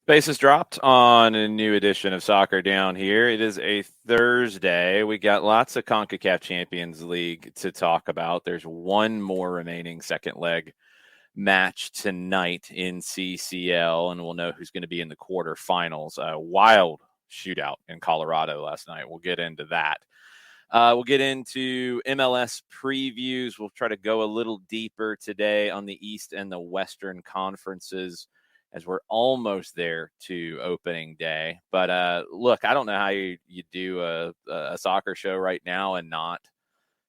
Bases dropped on a new edition of Soccer Down here. It is a Thursday. We got lots of ConcaChampions League to talk about. There's one more remaining second leg match tonight in CCL, and we'll know who's going to be in the quarterfinals. A wild shootout in Colorado last night. We'll get into that. We'll get into MLS previews. We'll try to go a little deeper today on the East and the Western conferences, as we're almost there to opening day. But look, I don't know how you do a soccer show right now and not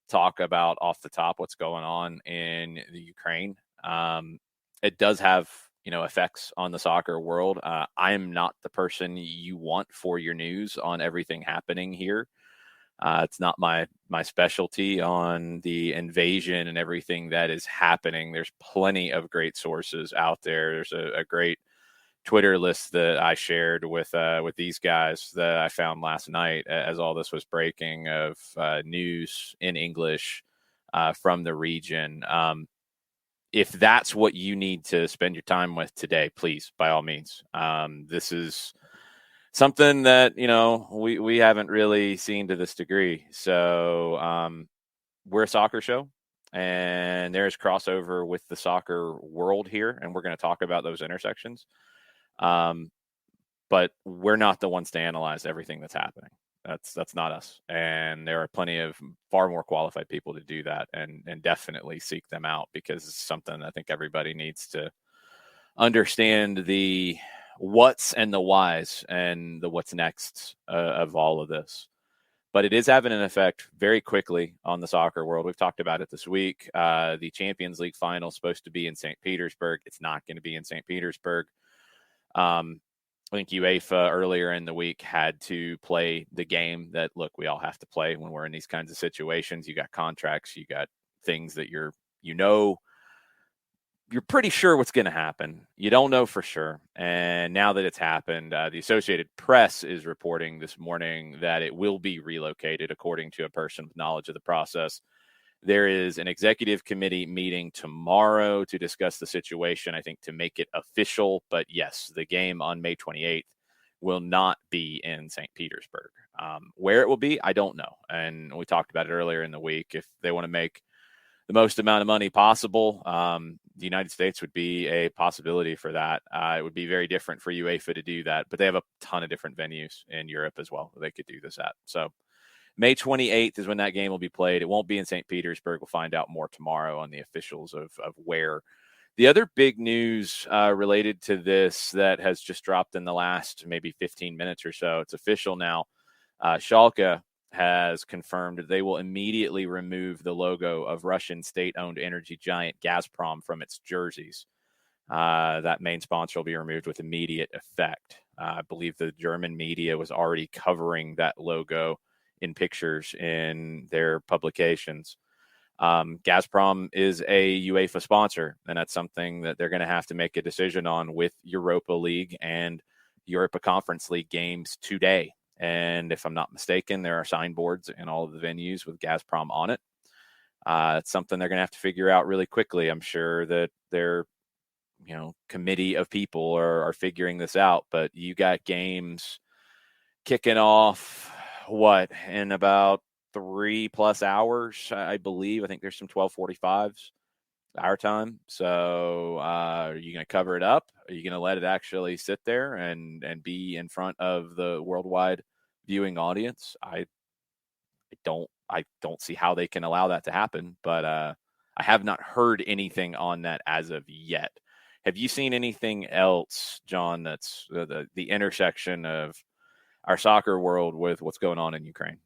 talk about off the top what's going on in the Ukraine. It does have, effects on the soccer world. I am not the person you want for your news on everything happening here. It's not my specialty on the invasion and everything that is happening. There's plenty of great sources out there. There's a great Twitter list that I shared with these guys that I found last night as all this was breaking of news in English from the region. If that's what you need to spend your time with today, please, by all means. This is something that, we haven't really seen to this degree. So we're a soccer show, and there's crossover with the soccer world here, and we're going to talk about those intersections. But we're not the ones to analyze everything that's happening. That's not us. And there are plenty of far more qualified people to do that, and definitely seek them out, because it's something I think everybody needs to understand the what's and the whys and the what's next of all of this. But it is having an effect very quickly on the soccer world. We've talked about it this week. The Champions League final is supposed to be in St. Petersburg. It's not going to be in St. Petersburg. I think UEFA earlier in the week had to play the game that, look, we all have to play when we're in these kinds of situations. You got contracts, you got things that you're pretty sure what's going to happen. You don't know for sure. And now that it's happened, the Associated Press is reporting this morning that it will be relocated, according to a person with knowledge of the process. There is an executive committee meeting tomorrow to discuss the situation, I think, to make it official. But yes, the game on May 28th will not be in St. Petersburg. Where it will be, I don't know. And we talked about it earlier in the week. If they want to make the most amount of money possible, the United States would be a possibility for that. It would be very different for UEFA to do that, but they have a ton of different venues in Europe as well that they could do this at. So May 28th is when that game will be played. It won't be in St. Petersburg. We'll find out more tomorrow on the officials of where. The other big news related to this that has just dropped in the last maybe 15 minutes or so, it's official now. Schalke has confirmed that they will immediately remove the logo of Russian state-owned energy giant Gazprom from its jerseys. That main sponsor will be removed with immediate effect. I believe the German media was already covering that logo in pictures in their publications. Gazprom is a UEFA sponsor, and that's something that they're going to have to make a decision on with Europa League and Europa Conference League games today. And if I'm not mistaken, there are signboards in all of the venues with Gazprom on it. It's something they're going to have to figure out really quickly. I'm sure that their committee of people are figuring this out, but you got games kicking off in about 3+ hours, I believe. I think there's some 12:45s our time. So are you going to cover it up? Are you going to let it actually sit there and be in front of the worldwide viewing audience? I don't see how they can allow that to happen, but I have not heard anything on that as of yet. Have you seen anything else, John, that's the intersection of our soccer world with what's going on in Ukraine?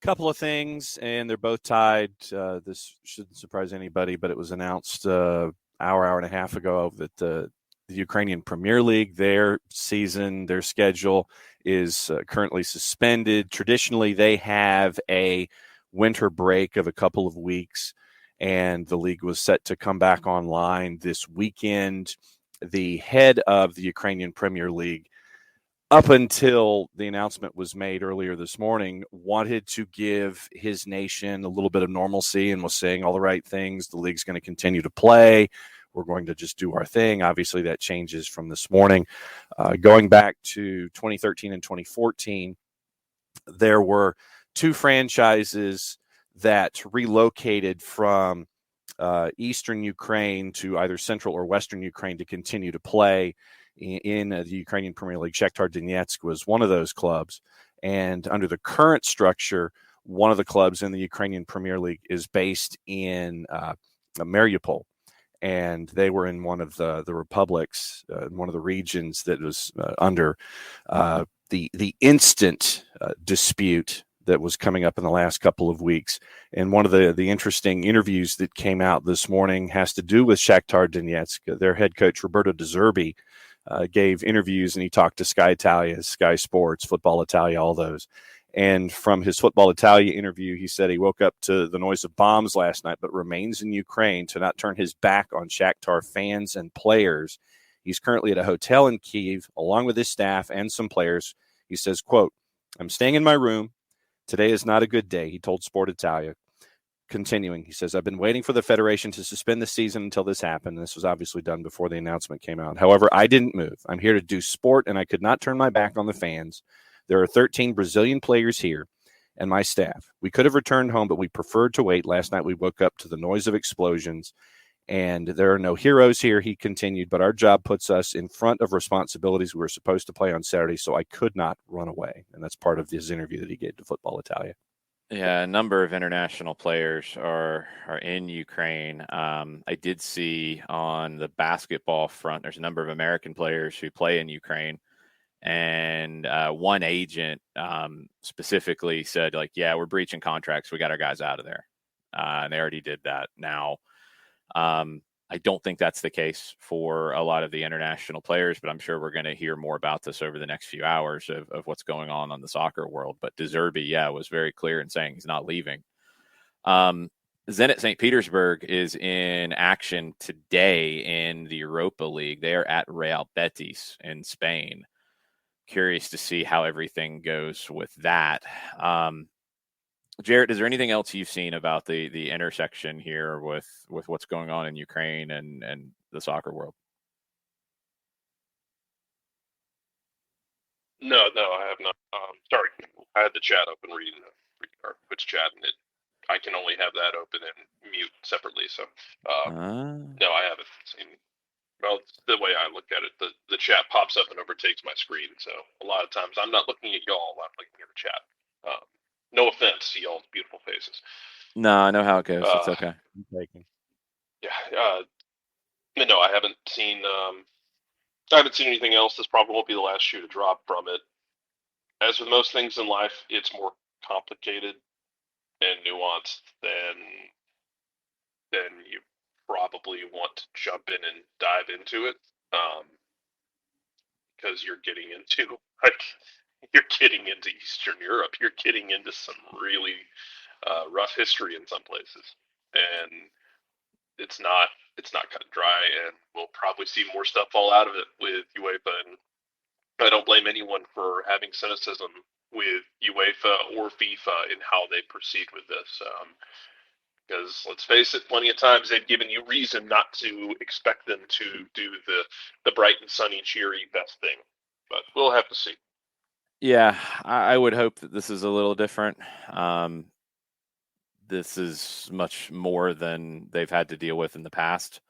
Couple of things, and they're both tied. This shouldn't surprise anybody, but it was announced hour and a half ago that the Ukrainian Premier League, their season, their schedule is currently suspended. Traditionally, they have a winter break of a couple of weeks, and the league was set to come back online this weekend. The head of the Ukrainian Premier League, up until the announcement was made earlier this morning, wanted to give his nation a little bit of normalcy and was saying all the right things. The league's going to continue to play. We're going to just do our thing. Obviously, that changes from this morning. Going back to 2013 and 2014, there were two franchises that relocated from eastern Ukraine to either central or western Ukraine to continue to play in the Ukrainian Premier League. Shakhtar Donetsk was one of those clubs. And under the current structure, one of the clubs in the Ukrainian Premier League is based in Mariupol. And they were in one of the republics, one of the regions that was under the instant dispute that was coming up in the last couple of weeks. And one of the interesting interviews that came out this morning has to do with Shakhtar Donetsk. Their head coach, Roberto De Zerbi, gave interviews, and he talked to Sky Italia, Sky Sports, Football Italia, all those. And from his Football Italia interview, he said he woke up to the noise of bombs last night, but remains in Ukraine to not turn his back on Shakhtar fans and players. He's currently at a hotel in Kyiv, along with his staff and some players. He says, quote, "I'm staying in my room. Today is not a good day," he told Sport Italia. Continuing, he says, "I've been waiting for the Federation to suspend the season until this happened." This was obviously done before the announcement came out. "However, I didn't move. I'm here to do sport, and I could not turn my back on the fans. There are 13 Brazilian players here and my staff. We could have returned home, but we preferred to wait. Last night we woke up to the noise of explosions, and there are no heroes here," he continued, "but our job puts us in front of responsibilities. We were supposed to play on Saturday, so I could not run away." And that's part of his interview that he gave to Football Italia. Yeah, a number of international players are in Ukraine. I did see on the basketball front, there's a number of American players who play in Ukraine. And one agent specifically said, like, yeah, we're breaching contracts. We got our guys out of there. And they already did that. Now, I don't think that's the case for a lot of the international players, but I'm sure we're going to hear more about this over the next few hours of what's going on the soccer world. But De Zerbi, yeah, was very clear in saying he's not leaving. Zenit St. Petersburg is in action today in the Europa League. They are at Real Betis in Spain. Curious to see how everything goes with that. Jarrett, is there anything else you've seen about the intersection here with what's going on in Ukraine and the soccer world? No, I have not. Sorry, I had the chat open reading our Twitch chat, and I can only have that open and mute separately. So, no, I haven't seen. Well, the way I look at it, the chat pops up and overtakes my screen. So a lot of times I'm not looking at y'all, I'm looking at the chat. No offense to y'all's beautiful faces. No, I know how it goes. It's okay. Yeah. No, I haven't seen. I haven't seen anything else. This probably won't be the last shoe to drop from it. As with most things in life, it's more complicated and nuanced than you probably want to jump in and dive into it, because you're getting into Eastern Europe. You're getting into some really rough history in some places, and it's not cut and dry. And we'll probably see more stuff fall out of it with UEFA. And I don't blame anyone for having cynicism with UEFA or FIFA in how they proceed with this. Because let's face it, plenty of times they've given you reason not to expect them to do the bright and sunny, cheery best thing. But we'll have to see. Yeah, I would hope that this is a little different. This is much more than they've had to deal with in the past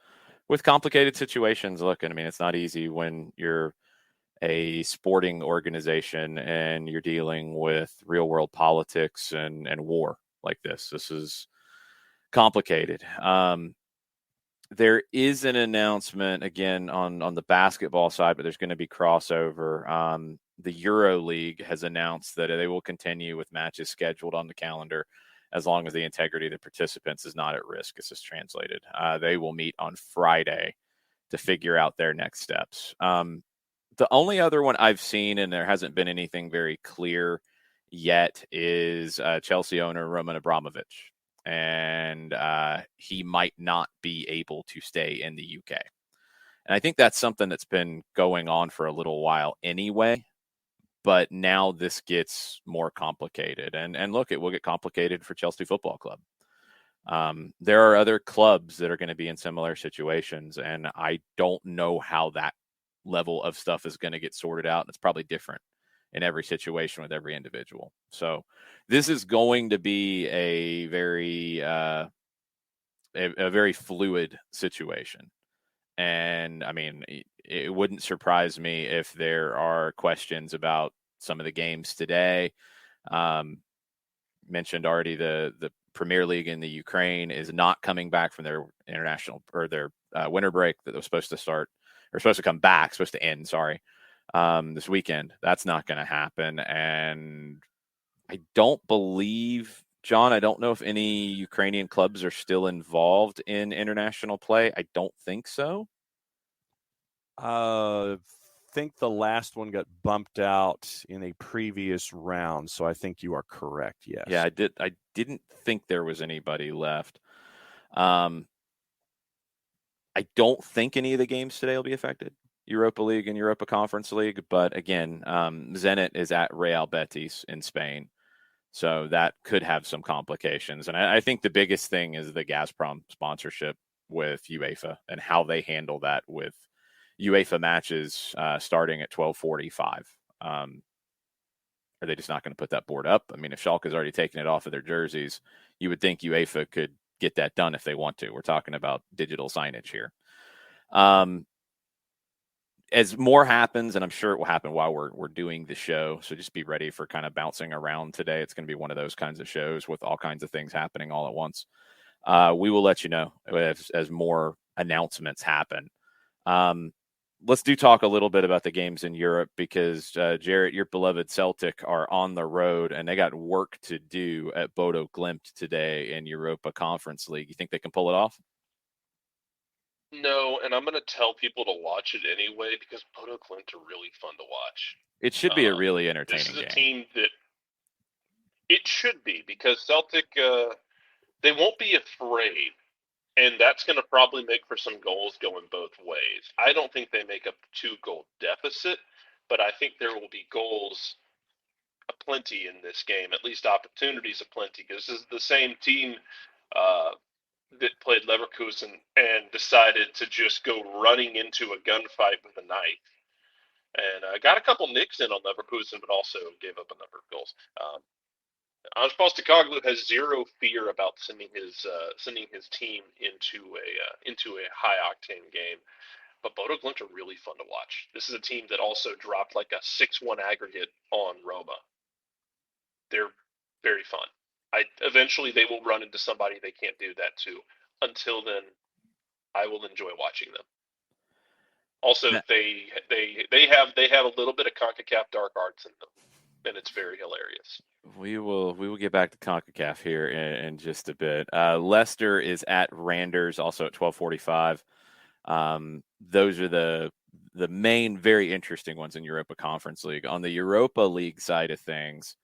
with complicated situations. Look, I mean, it's not easy when you're a sporting organization and you're dealing with real world politics and war like this. This is complicated. There is an announcement again on the basketball side, but there's going to be crossover. The Euro League has announced that they will continue with matches scheduled on the calendar as long as the integrity of the participants is not at risk. This is translated. They will meet on Friday to figure out their next steps. The only other one I've seen, and there hasn't been anything very clear yet, is Chelsea owner Roman Abramovich. And he might not be able to stay in the UK. And I think that's something that's been going on for a little while anyway. But now this gets more complicated. And look, it will get complicated for Chelsea Football Club. There are other clubs that are going to be in similar situations, and I don't know how that level of stuff is going to get sorted out. It's probably different in every situation with every individual. So this is going to be a very fluid situation. And I mean, it wouldn't surprise me if there are questions about some of the games today. Mentioned already the Premier League in the Ukraine is not coming back from their international or their winter break that was supposed to start or supposed to come back, supposed to end, this weekend. That's not going to happen. And I don't believe, John, I don't know if any Ukrainian clubs are still involved in international play. I don't think so. Think the last one got bumped out in a previous round, so I think you are correct. Yes. Yeah, I didn't think there was anybody left. I don't think any of the games today will be affected. Europa League and Europa Conference League, but again, Zenit is at Real Betis in Spain, so that could have some complications. And I think the biggest thing is the Gazprom sponsorship with UEFA and how they handle that with UEFA matches starting at 12:45. Are they just not going to put that board up? I mean, if Schalke's already taken it off of their jerseys, you would think UEFA could get that done if they want to. We're talking about digital signage here. As more happens, and I'm sure it will happen while we're doing the show, so just be ready for kind of bouncing around today. It's going to be one of those kinds of shows with all kinds of things happening all at once. We will let you know as more announcements happen. Let's talk a little bit about the games in Europe because, Jarrett, your beloved Celtic are on the road and they got work to do at Bodo Glimt today in Europa Conference League. You think they can pull it off? No, and I'm going to tell people to watch it anyway because Bodo Glimt are really fun to watch. It should be a really entertaining game. This is a game. team that it should be because Celtic, they won't be afraid. And that's going to probably make for some goals going both ways. I don't think they make a 2-goal deficit, but I think there will be goals aplenty in this game, at least opportunities aplenty, because this is the same team that played Leverkusen and decided to just go running into a gunfight with a knife. And got a couple nicks in on Leverkusen, but also gave up a number of goals. Ange Postecoglou has zero fear about sending his team into a high octane game, but Bodo Glimt are really fun to watch. This is a team that also dropped like a 6-1 aggregate on Roma. They're very fun. Eventually they will run into somebody they can't do that to. Until then, I will enjoy watching them. Also, they have a little bit of CONCACAF dark arts in them, and it's very hilarious. We will get back to CONCACAF here in just a bit. Leicester is at Randers, also at 12:45. Those are the main, very interesting ones in Europa Conference League. On the Europa League side of things,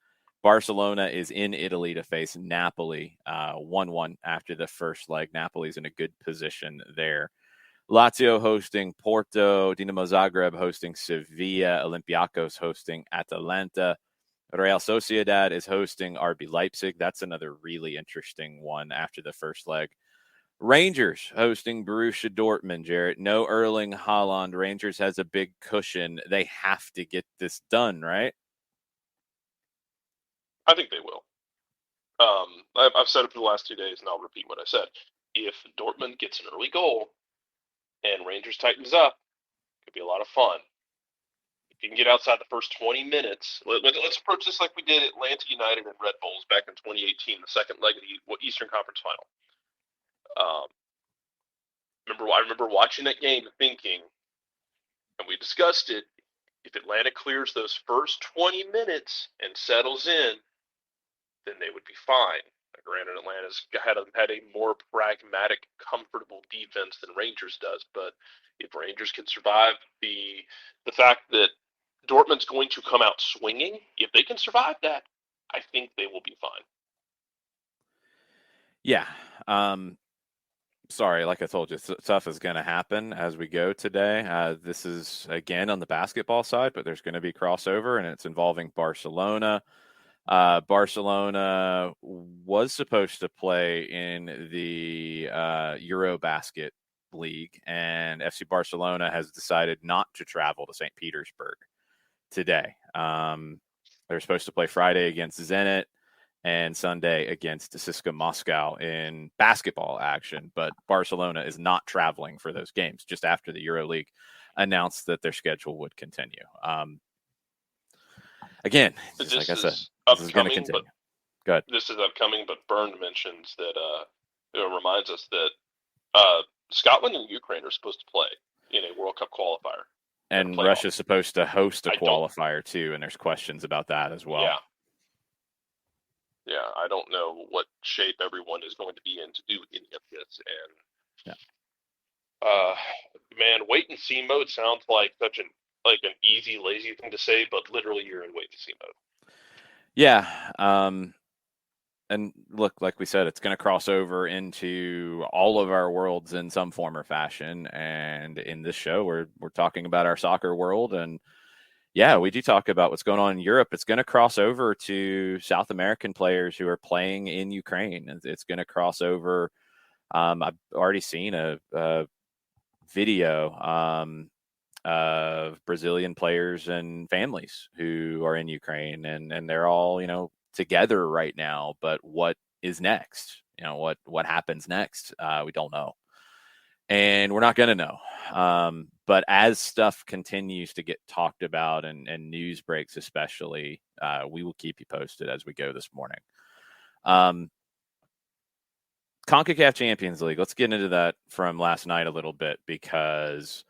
Barcelona is in Italy to face Napoli, 1-1 after the first leg. Napoli's in a good position there. Lazio hosting Porto, Dinamo Zagreb hosting Sevilla, Olympiacos hosting Atalanta. Real Sociedad is hosting RB Leipzig. That's another really interesting one after the first leg. Rangers hosting Borussia Dortmund, Jarrett. No Erling Haaland. Rangers has a big cushion. They have to get this done, right? I think they will. I've said it for the last 2 days, and I'll repeat what I said. If Dortmund gets an early goal and Rangers tightens up, it could be a lot of fun. If you can get outside the first 20 minutes, let's approach this like we did Atlanta United and Red Bulls back in 2018, the second leg of the Eastern Conference Final. I remember watching that game and thinking, and we discussed it, if Atlanta clears those first 20 minutes and settles in, then they would be fine. Granted, Atlanta's had a more pragmatic, comfortable defense than Rangers does, but if Rangers can survive the fact that Dortmund's going to come out swinging, if they can survive that, I think they will be fine. Yeah. Sorry, like I told you, stuff is going to happen as we go today. This is, again, on the basketball side, but there's going to be crossover, and it's involving Barcelona. Barcelona was supposed to play in the Eurobasket League, and FC Barcelona has decided not to travel to St. Petersburg today. They're supposed to play Friday against Zenit and Sunday against CSKA Moscow in basketball action, but Barcelona is not traveling for those games just after the EuroLeague announced that their schedule would continue. Again, just like I said, this is going to continue. Go ahead. This is upcoming, but Bernd mentions that it reminds us that Scotland and Ukraine are supposed to play in a World Cup qualifier. And Russia's supposed to host a qualifier too, and there's questions about that as well. Yeah, I don't know what shape everyone is going to be in to do any of this. And man, wait and see mode sounds like such an easy, lazy thing to say, but literally you're in wait and see mode. Yeah. And look, like we said, it's going to cross over into all of our worlds in some form or fashion. And in this show, we're talking about our soccer world. And yeah, we do talk about what's going on in Europe. It's going to cross over to South American players who are playing in Ukraine. It's going to cross over. I've already seen a video of Brazilian players and families who are in Ukraine, and they're all, together right now. But what is next? What happens next? We don't know. And we're not going to know. But as stuff continues to get talked about and news breaks especially, we will keep you posted as we go this morning. CONCACAF Champions League. Let's get into that from last night a little bit, because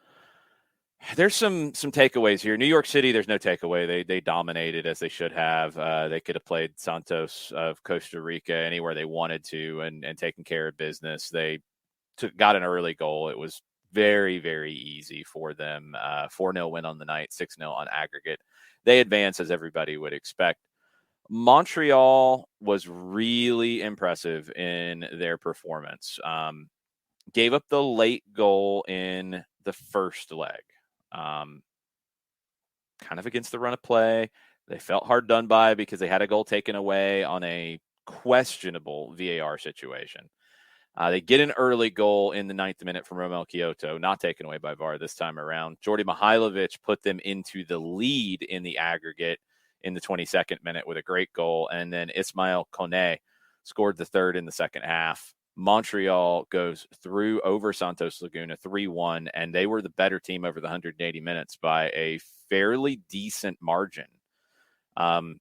there's some takeaways here. New York City, there's no takeaway. They dominated as they should have. They could have played Santos of Costa Rica anywhere they wanted to and taken care of business. They got an early goal. It was very, very easy for them. 4-0 win on the night, 6-0 on aggregate. They advance as everybody would expect. Montreal was really impressive in their performance. Gave up the late goal in the first leg. Kind of against the run of play. They felt hard done by because they had a goal taken away on a questionable VAR situation. They get an early goal in the 9th minute from Romel Kyoto, not taken away by VAR this time around. Jordi Mihailovic put them into the lead in the aggregate in the 22nd minute with a great goal. And then Ismail Kone scored the third in the second half. Montreal goes through over Santos Laguna 3-1, and they were the better team over the 180 minutes by a fairly decent margin. In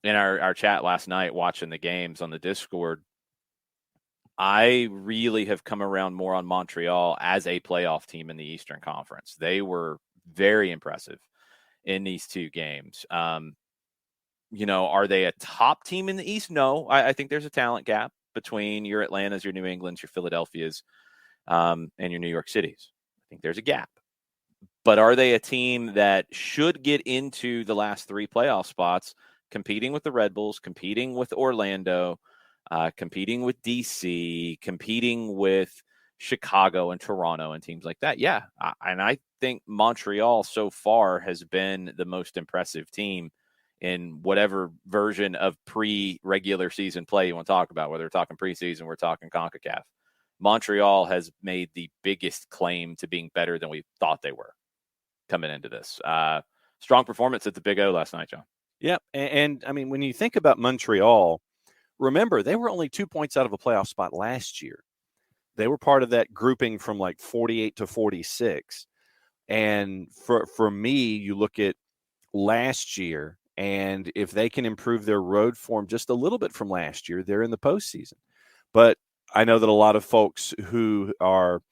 our chat last night, watching the games on the Discord, I really have come around more on Montreal as a playoff team in the Eastern Conference. They were very impressive in these two games. Are they a top team in the East? No, I think there's a talent gap between your Atlantas, your New Englands, your Philadelphias, and your New York Cities. I think there's a gap. But are they a team that should get into the last three playoff spots, competing with the Red Bulls, competing with Orlando, competing with DC, competing with Chicago and Toronto and teams like that? Yeah. And I think Montreal so far has been the most impressive team in whatever version of pre-regular season play you want to talk about, whether we're talking preseason, we're talking CONCACAF. Montreal has made the biggest claim to being better than we thought they were coming into this. Strong performance at the Big O last night, John. Yeah, and I mean, when you think about Montreal, remember, they were only 2 points out of a playoff spot last year. They were part of that grouping from like 48 to 46. And for me, you look at last year, and if they can improve their road form just a little bit from last year, they're in the postseason. But I know that a lot of folks who are,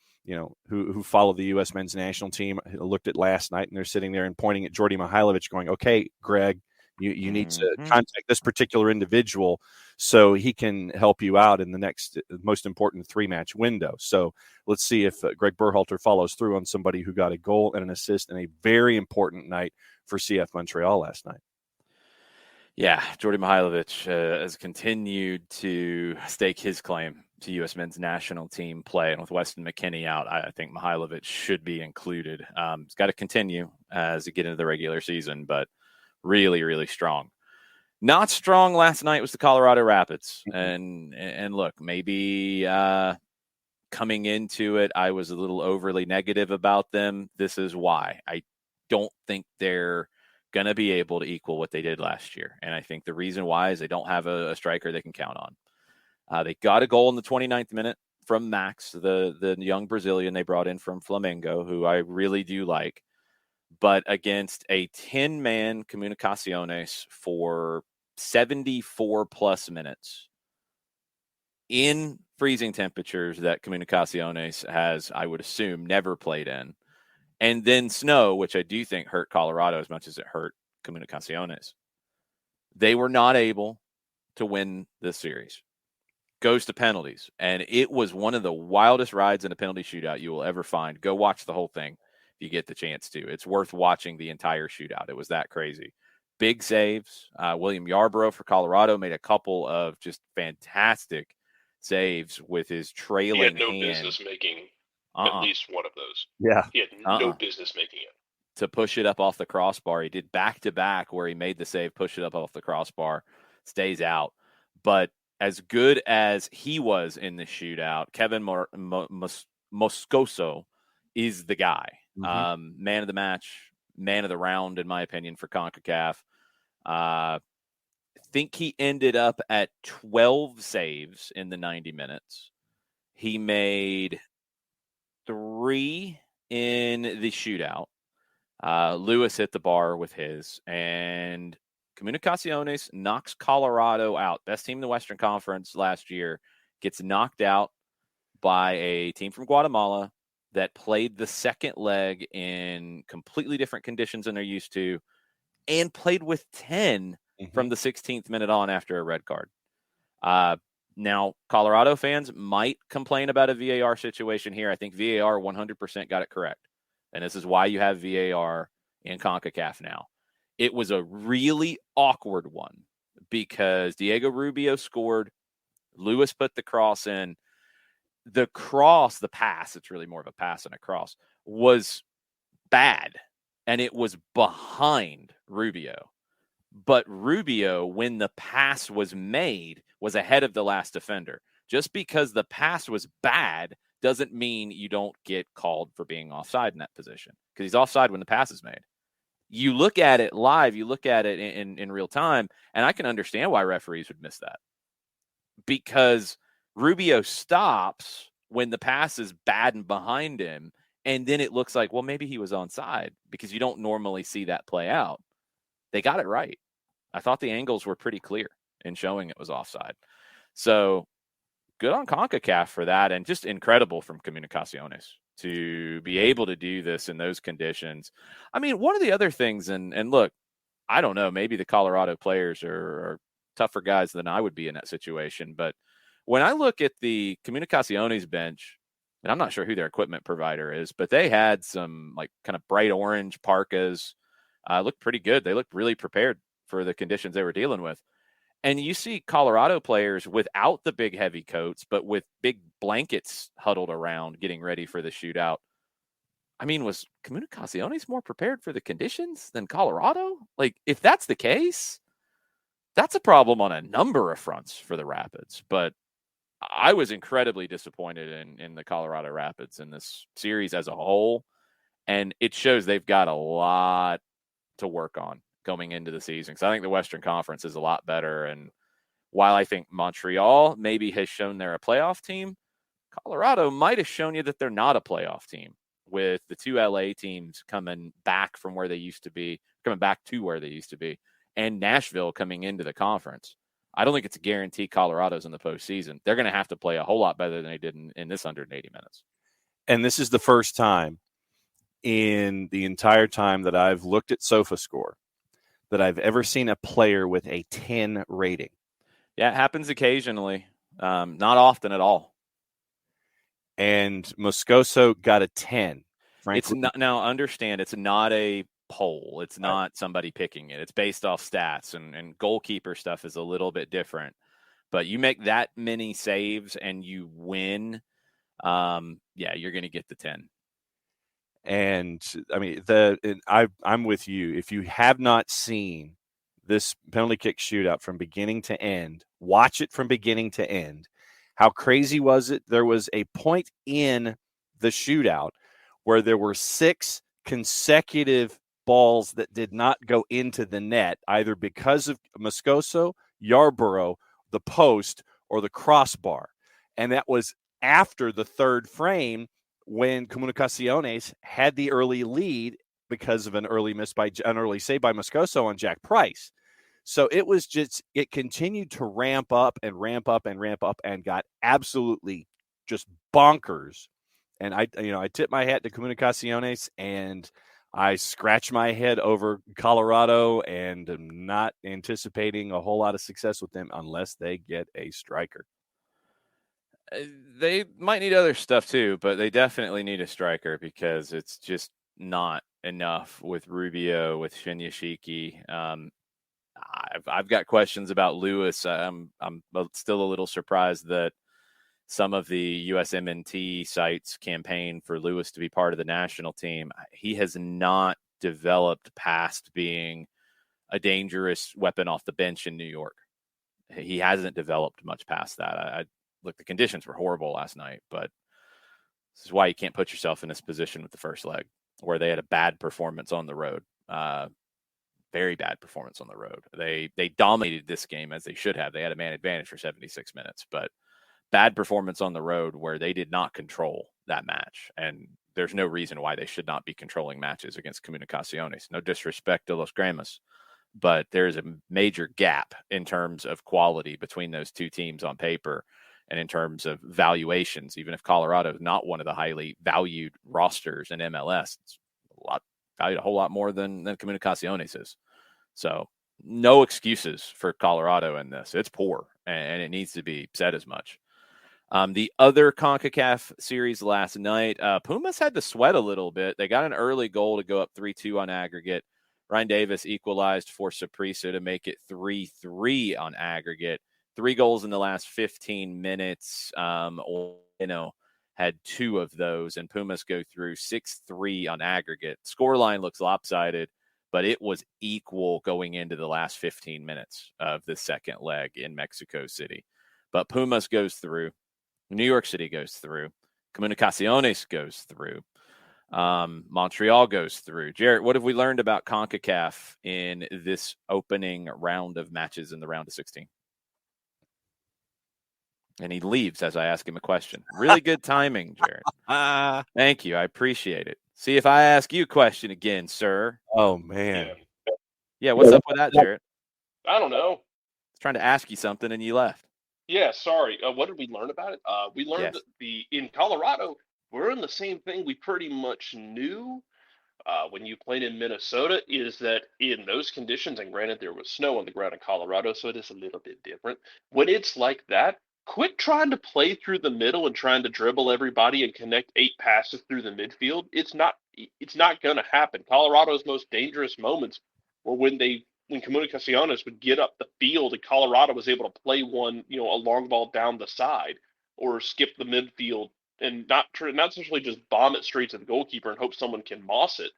who follow the U.S. men's national team looked at last night, and they're sitting there and pointing at Jordi Mihailovic going, okay, Greg, You need to contact this particular individual so he can help you out in the next most important 3-match window. So let's see if Greg Berhalter follows through on somebody who got a goal and an assist in a very important night for CF Montreal last night. Yeah, Jordy Mihailovic has continued to stake his claim to U.S. men's national team play. And with Weston McKennie out, I think Mihailovic should be included. It's got to continue as we get into the regular season, but really, really strong. Not strong last night was the Colorado Rapids. And look, maybe coming into it, I was a little overly negative about them. This is why. I don't think they're going to be able to equal what they did last year. And I think the reason why is they don't have a striker they can count on. They got a goal in the 29th minute from Max, the young Brazilian they brought in from Flamengo, who I really do like. But against a 10-man Comunicaciones for 74-plus minutes in freezing temperatures that Comunicaciones has, I would assume, never played in. And then snow, which I do think hurt Colorado as much as it hurt Comunicaciones. They were not able to win this series. Goes to penalties. And it was one of the wildest rides in a penalty shootout you will ever find. Go watch the whole thing if you get the chance to. It's worth watching the entire shootout. It was that crazy. Big saves. William Yarbrough for Colorado made a couple of just fantastic saves with his trailing hand. He had no business making at least one of those. Yeah. He had no business making it. To push it up off the crossbar. He did back-to-back where he made the save, pushed it up off the crossbar, stays out. But as good as he was in the shootout, Kevin Moscoso is the guy. Man of the match, man of the round, in my opinion, for CONCACAF. I think he ended up at 12 saves in the 90 minutes. He made 3 in the shootout. Lewis hit the bar with his, and Comunicaciones knocks Colorado out. Best team in the Western Conference last year gets knocked out by a team from Guatemala that played the second leg in completely different conditions than they're used to and played with 10 from the 16th minute on after a red card. Now, Colorado fans might complain about a VAR situation here. I think VAR 100% got it correct. And this is why you have VAR in CONCACAF now. It was a really awkward one because Diego Rubio scored. Lewis put the cross in. The cross, the pass, it's really more of a pass than a cross, was bad. And it was behind Rubio. But Rubio, when the pass was made, was ahead of the last defender. Just because the pass was bad doesn't mean you don't get called for being offside in that position, because he's offside when the pass is made. You look at it live, you look at it in real time, and I can understand why referees would miss that. Because Rubio stops when the pass is bad and behind him, and then it looks like, well, maybe he was onside, because you don't normally see that play out. They got it right. I thought the angles were pretty clear in showing it was offside. So good on CONCACAF for that, and just incredible from Comunicaciones to be able to do this in those conditions. I mean, one of the other things, and look, I don't know, maybe the Colorado players are tougher guys than I would be in that situation, but when I look at the Comunicaciones bench, and I'm not sure who their equipment provider is, but they had some like kind of bright orange parkas, looked pretty good. They looked really prepared for the conditions they were dealing with. And you see Colorado players without the big heavy coats, but with big blankets huddled around getting ready for the shootout. I mean, was Comunicaciones more prepared for the conditions than Colorado? Like, if that's the case, that's a problem on a number of fronts for the Rapids. But I was incredibly disappointed in the Colorado Rapids in this series as a whole. And it shows they've got a lot to work on going into the season, because I think the Western Conference is a lot better. And while I think Montreal maybe has shown they're a playoff team, Colorado might have shown you that they're not a playoff team, with the two LA teams coming back to where they used to be, and Nashville coming into the conference. I don't think it's a guarantee Colorado's in the postseason. They're going to have to play a whole lot better than they did in this 180 minutes. And this is the first time in the entire time that I've looked at SofaScore that I've ever seen a player with a 10 rating. Yeah, it happens occasionally. Not often at all. And Moscoso got a 10. Frankly, It's not, now understand, it's not a poll. It's not somebody picking it. It's based off stats, and goalkeeper stuff is a little bit different. But you make that many saves and you win, you're going to get the 10. And I mean, I'm with you. If you have not seen this penalty kick shootout from beginning to end, watch it from beginning to end. How crazy was it? There was a point in the shootout where there were 6 consecutive balls that did not go into the net, either because of Moscoso, Yarborough, the post, or the crossbar. And that was after the third frame, when ConcaChampions had the early lead because of an early save by Moscoso on Jack Price. So it continued to ramp up and got absolutely just bonkers. And I tip my hat to ConcaChampions, and I scratch my head over Colorado, and am not anticipating a whole lot of success with them unless they get a striker. They might need other stuff too, but they definitely need a striker because it's just not enough with Rubio, with Shinyashiki. I've got questions about Lewis. I'm still a little surprised that some of the USMNT sites campaign for Lewis to be part of the national team. He has not developed past being a dangerous weapon off the bench in New York. He hasn't developed much past that. Look, the conditions were horrible last night, but this is why you can't put yourself in this position with the first leg, where they had a bad performance on the road. Very bad performance on the road. They dominated this game as they should have. They had a man advantage for 76 minutes, but bad performance on the road where they did not control that match. And there's no reason why they should not be controlling matches against Comunicaciones. No disrespect to Los Gramas, but there's a major gap in terms of quality between those two teams on paper. And in terms of valuations, even if Colorado is not one of the highly valued rosters in MLS, it's valued a whole lot more than Comunicaciones is. So no excuses for Colorado in this. It's poor, and it needs to be said as much. The other CONCACAF series last night, Pumas had to sweat a little bit. They got an early goal to go up 3-2 on aggregate. Ryan Davis equalized for Saprissa to make it 3-3 on aggregate. 3 goals in the last 15 minutes, had 2 of those, and Pumas go through 6-3 on aggregate. Scoreline looks lopsided, but it was equal going into the last 15 minutes of the second leg in Mexico City. But Pumas goes through. New York City goes through. Comunicaciones goes through. Montreal goes through. Jarrett, what have we learned about CONCACAF in this opening round of matches in the round of 16? And he leaves as I ask him a question. Really good timing, Jared. Thank you. I appreciate it. See if I ask you a question again, sir. Oh, man. Yeah, what's up with that, Jared? I don't know. I was trying to ask you something and you left. Yeah, sorry. What did we learn about it? We learned that in Colorado, we're in the same thing we pretty much knew when you played in Minnesota, is that in those conditions, and granted there was snow on the ground in Colorado, so it is a little bit different. When it's like that, quit trying to play through the middle and trying to dribble everybody and connect 8 passes through the midfield. It's not going to happen. Colorado's most dangerous moments were when Comunicaciones would get up the field and Colorado was able to play one, a long ball down the side or skip the midfield and not essentially just bomb it straight to the goalkeeper and hope someone can moss it,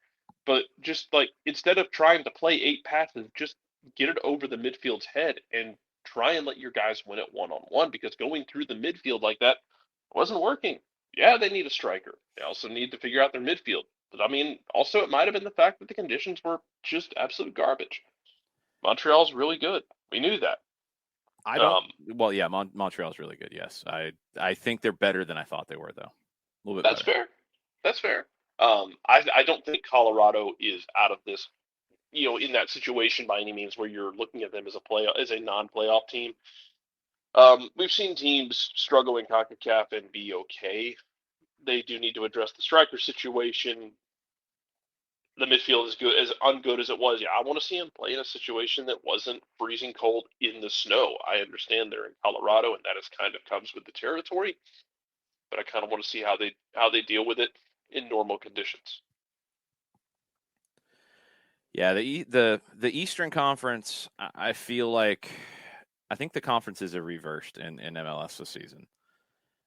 but just like instead of trying to play 8 passes, just get it over the midfield's head and try and let your guys win it one-on-one, because going through the midfield like that wasn't working. Yeah, they need a striker. They also need to figure out their midfield. But I mean, also it might have been the fact that the conditions were just absolute garbage. Montreal's really good. We knew that. Montreal's really good. Yes, I think they're better than I thought they were, though. A little bit. That's better. That's fair. I don't think Colorado is out of this, in that situation by any means where you're looking at them as a non-playoff team. We've seen teams struggle in CONCACAF and be okay. They do need to address the striker situation. the midfield as ungood as it was. Yeah, I want to see him play in a situation that wasn't freezing cold in the snow. I understand they're in Colorado, and that is kind of comes with the territory, but I kind of want to see how they deal with it in normal conditions. Yeah, the Eastern Conference, I feel like I think the conferences are reversed in MLS this season.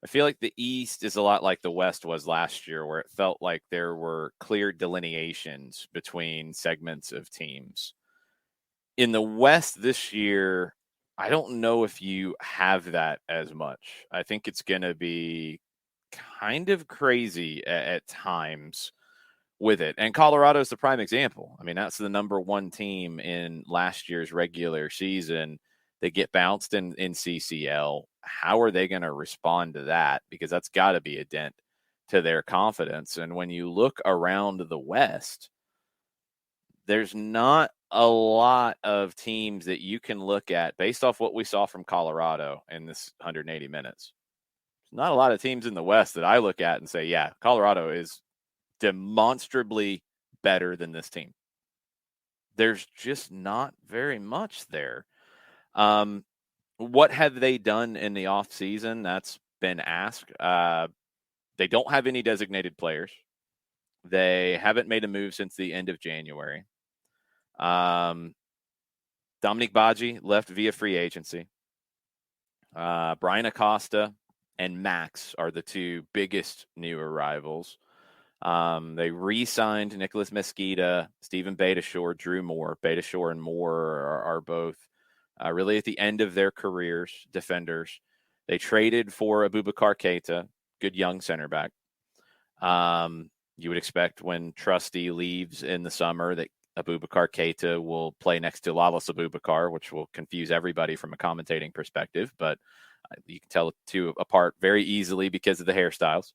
I feel like the East is a lot like the West was last year, where it felt like there were clear delineations between segments of teams. In the West this year, I don't know if you have that as much. I think it's going to be kind of crazy at times with it. And Colorado is the prime example. I mean, that's the number one team in last year's regular season. They get bounced in CCL. How are they going to respond to that? Because that's got to be a dent to their confidence. And when you look around the West, there's not a lot of teams that you can look at based off what we saw from Colorado in this 180 minutes. There's not a lot of teams in the West that I look at and say, yeah, Colorado is demonstrably better than this team. There's just not very much there. What have they done in the off season? That's been asked. They don't have any designated players. They haven't made a move since the end of January. Dominique Badji left via free agency. Brian Acosta and Max are the two biggest new arrivals. They re-signed Nicholas Mesquita, Stephen Betashore, Drew Moore. Betashore and Moore are both really at the end of their careers, defenders. They traded for Abubakar Keita, good young center back. You would expect when Trusty leaves in the summer that Abubakar Keita will play next to Lalas Abubakar, which will confuse everybody from a commentating perspective, but you can tell the two apart very easily because of the hairstyles.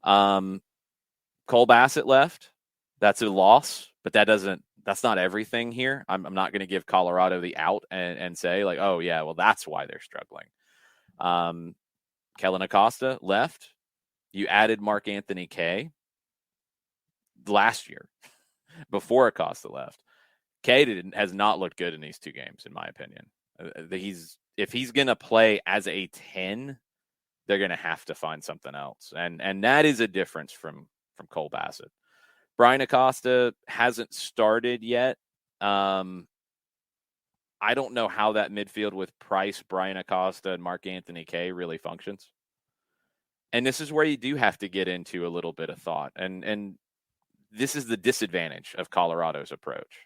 Cole Bassett left. That's a loss, but that's not everything here. I'm not going to give Colorado the out and say like, oh yeah, well that's why they're struggling. Kellen Acosta left. You added Mark Anthony Kaye last year before Acosta left. Kaye has not looked good in these two games, in my opinion. If he's going to play as a 10, they're going to have to find something else. And that is a difference from Cole Bassett. Brian Acosta hasn't started yet. I don't know how that midfield with Price, Brian Acosta, and Mark Anthony Kaye really functions. And this is where you do have to get into a little bit of thought. And this is the disadvantage of Colorado's approach.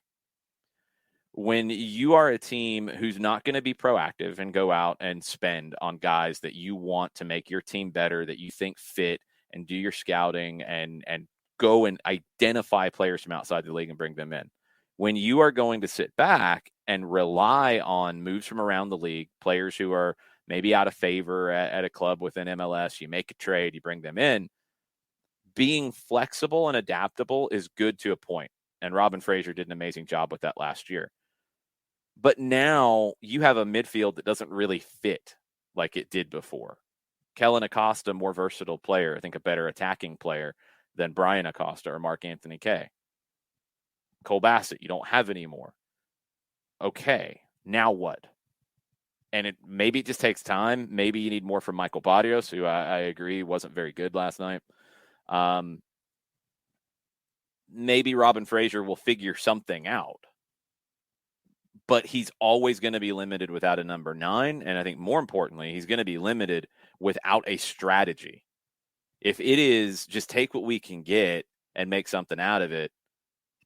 When you are a team who's not going to be proactive and go out and spend on guys that you want to make your team better, that you think fit, and do your scouting and go and identify players from outside the league and bring them in. When you are going to sit back and rely on moves from around the league, players who are maybe out of favor at a club within MLS, you make a trade, you bring them in, being flexible and adaptable is good to a point. And Robin Fraser did an amazing job with that last year. But now you have a midfield that doesn't really fit like it did before. Kellen Acosta, more versatile player, I think a better attacking player than Brian Acosta or Mark Anthony Kaye. Cole Bassett, you don't have anymore. Okay, now what? And maybe it just takes time. Maybe you need more from Michael Barrios, who I agree wasn't very good last night. Maybe Robin Fraser will figure something out. But he's always going to be limited without a number 9. And I think more importantly, he's going to be limited without a strategy. If it is just take what we can get and make something out of it,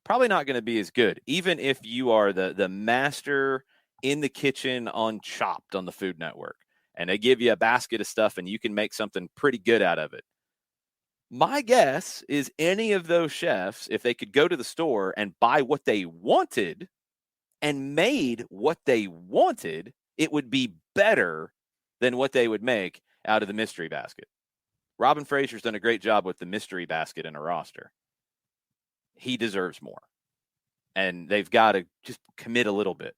probably not going to be as good. Even if you are the master in the kitchen on Chopped on the Food Network, and they give you a basket of stuff and you can make something pretty good out of it. My guess is any of those chefs, if they could go to the store and buy what they wanted and made what they wanted, it would be better than what they would make out of the mystery basket. Robin Fraser's done a great job with the mystery basket in a roster. He deserves more. And they've got to just commit a little bit.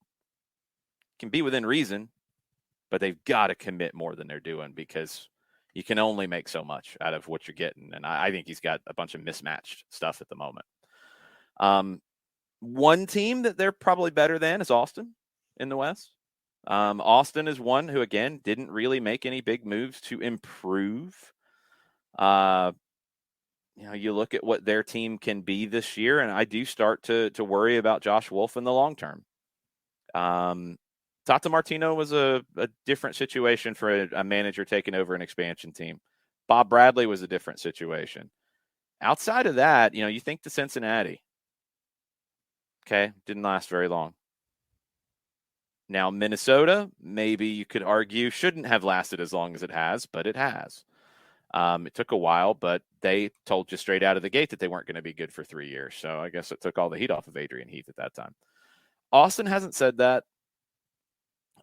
Can be within reason, but they've got to commit more than they're doing because you can only make so much out of what you're getting. And I think he's got a bunch of mismatched stuff at the moment. One team that they're probably better than is Austin in the West. Austin is one who, again, didn't really make any big moves to improve. You look at what their team can be this year, and I do start to worry about Josh Wolf in the long term. Tata Martino was a different situation for a manager taking over an expansion team. Bob Bradley was a different situation. Outside of that, you think to Cincinnati. Okay, didn't last very long. Now, Minnesota, maybe you could argue, shouldn't have lasted as long as it has, but it has. It took a while, but they told you straight out of the gate that they weren't going to be good for 3 years. So I guess it took all the heat off of Adrian Heath at that time. Austin hasn't said that.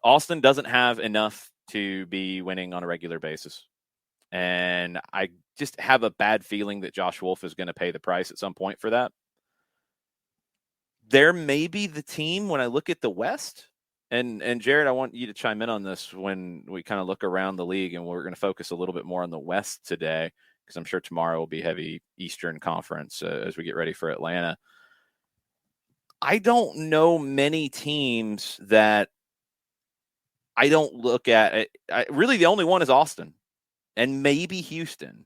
Austin doesn't have enough to be winning on a regular basis. And I just have a bad feeling that Josh Wolf is going to pay the price at some point for that. There may be the team when I look at the West. And Jared, I want you to chime in on this when we kind of look around the league, and we're going to focus a little bit more on the West today, because I'm sure tomorrow will be heavy Eastern Conference as we get ready for Atlanta. I don't know many teams that I don't look at. Really, the only one is Austin and maybe Houston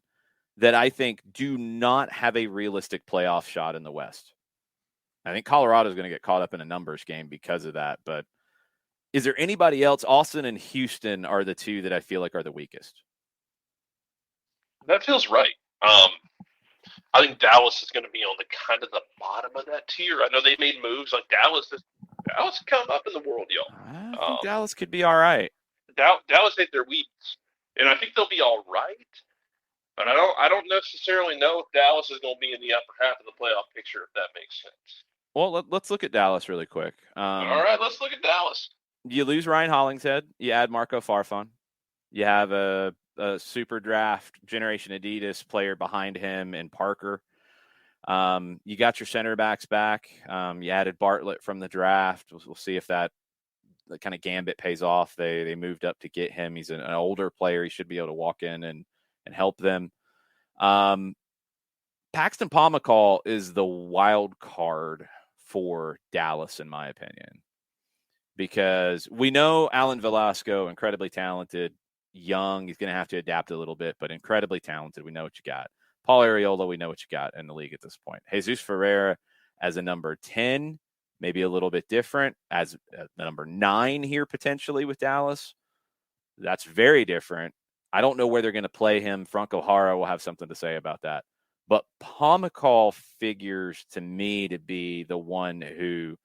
that I think do not have a realistic playoff shot in the West. I think Colorado is going to get caught up in a numbers game because of that, but is there anybody else? Austin and Houston are the two that I feel like are the weakest. That feels right. I think Dallas is going to be on the kind of the bottom of that tier. I know they made moves like Dallas come up in the world, y'all. I think Dallas could be all right. Dallas hit their weeks, and I think they'll be all right. But I don't necessarily know if Dallas is going to be in the upper half of the playoff picture, if that makes sense. Well, let's look at Dallas really quick. All right, let's look at Dallas. You lose Ryan Hollingshead. You add Marco Farfan. You have a super draft Generation Adidas player behind him in Parker. You got your center backs back. You added Bartlett from the draft. We'll see if that kind of gambit pays off. They moved up to get him. He's an older player. He should be able to walk in and help them. Paxton Pomykal is the wild card for Dallas, in my opinion, because we know Alan Velasco, incredibly talented, young. He's going to have to adapt a little bit, but incredibly talented. We know what you got. Paul Arriola, we know what you got in the league at this point. Jesus Ferreira as a number 10, maybe a little bit different, as the number 9 here potentially with Dallas. That's very different. I don't know where they're going to play him. Franco Jara will have something to say about that. But Pomykal figures to me to be the one who,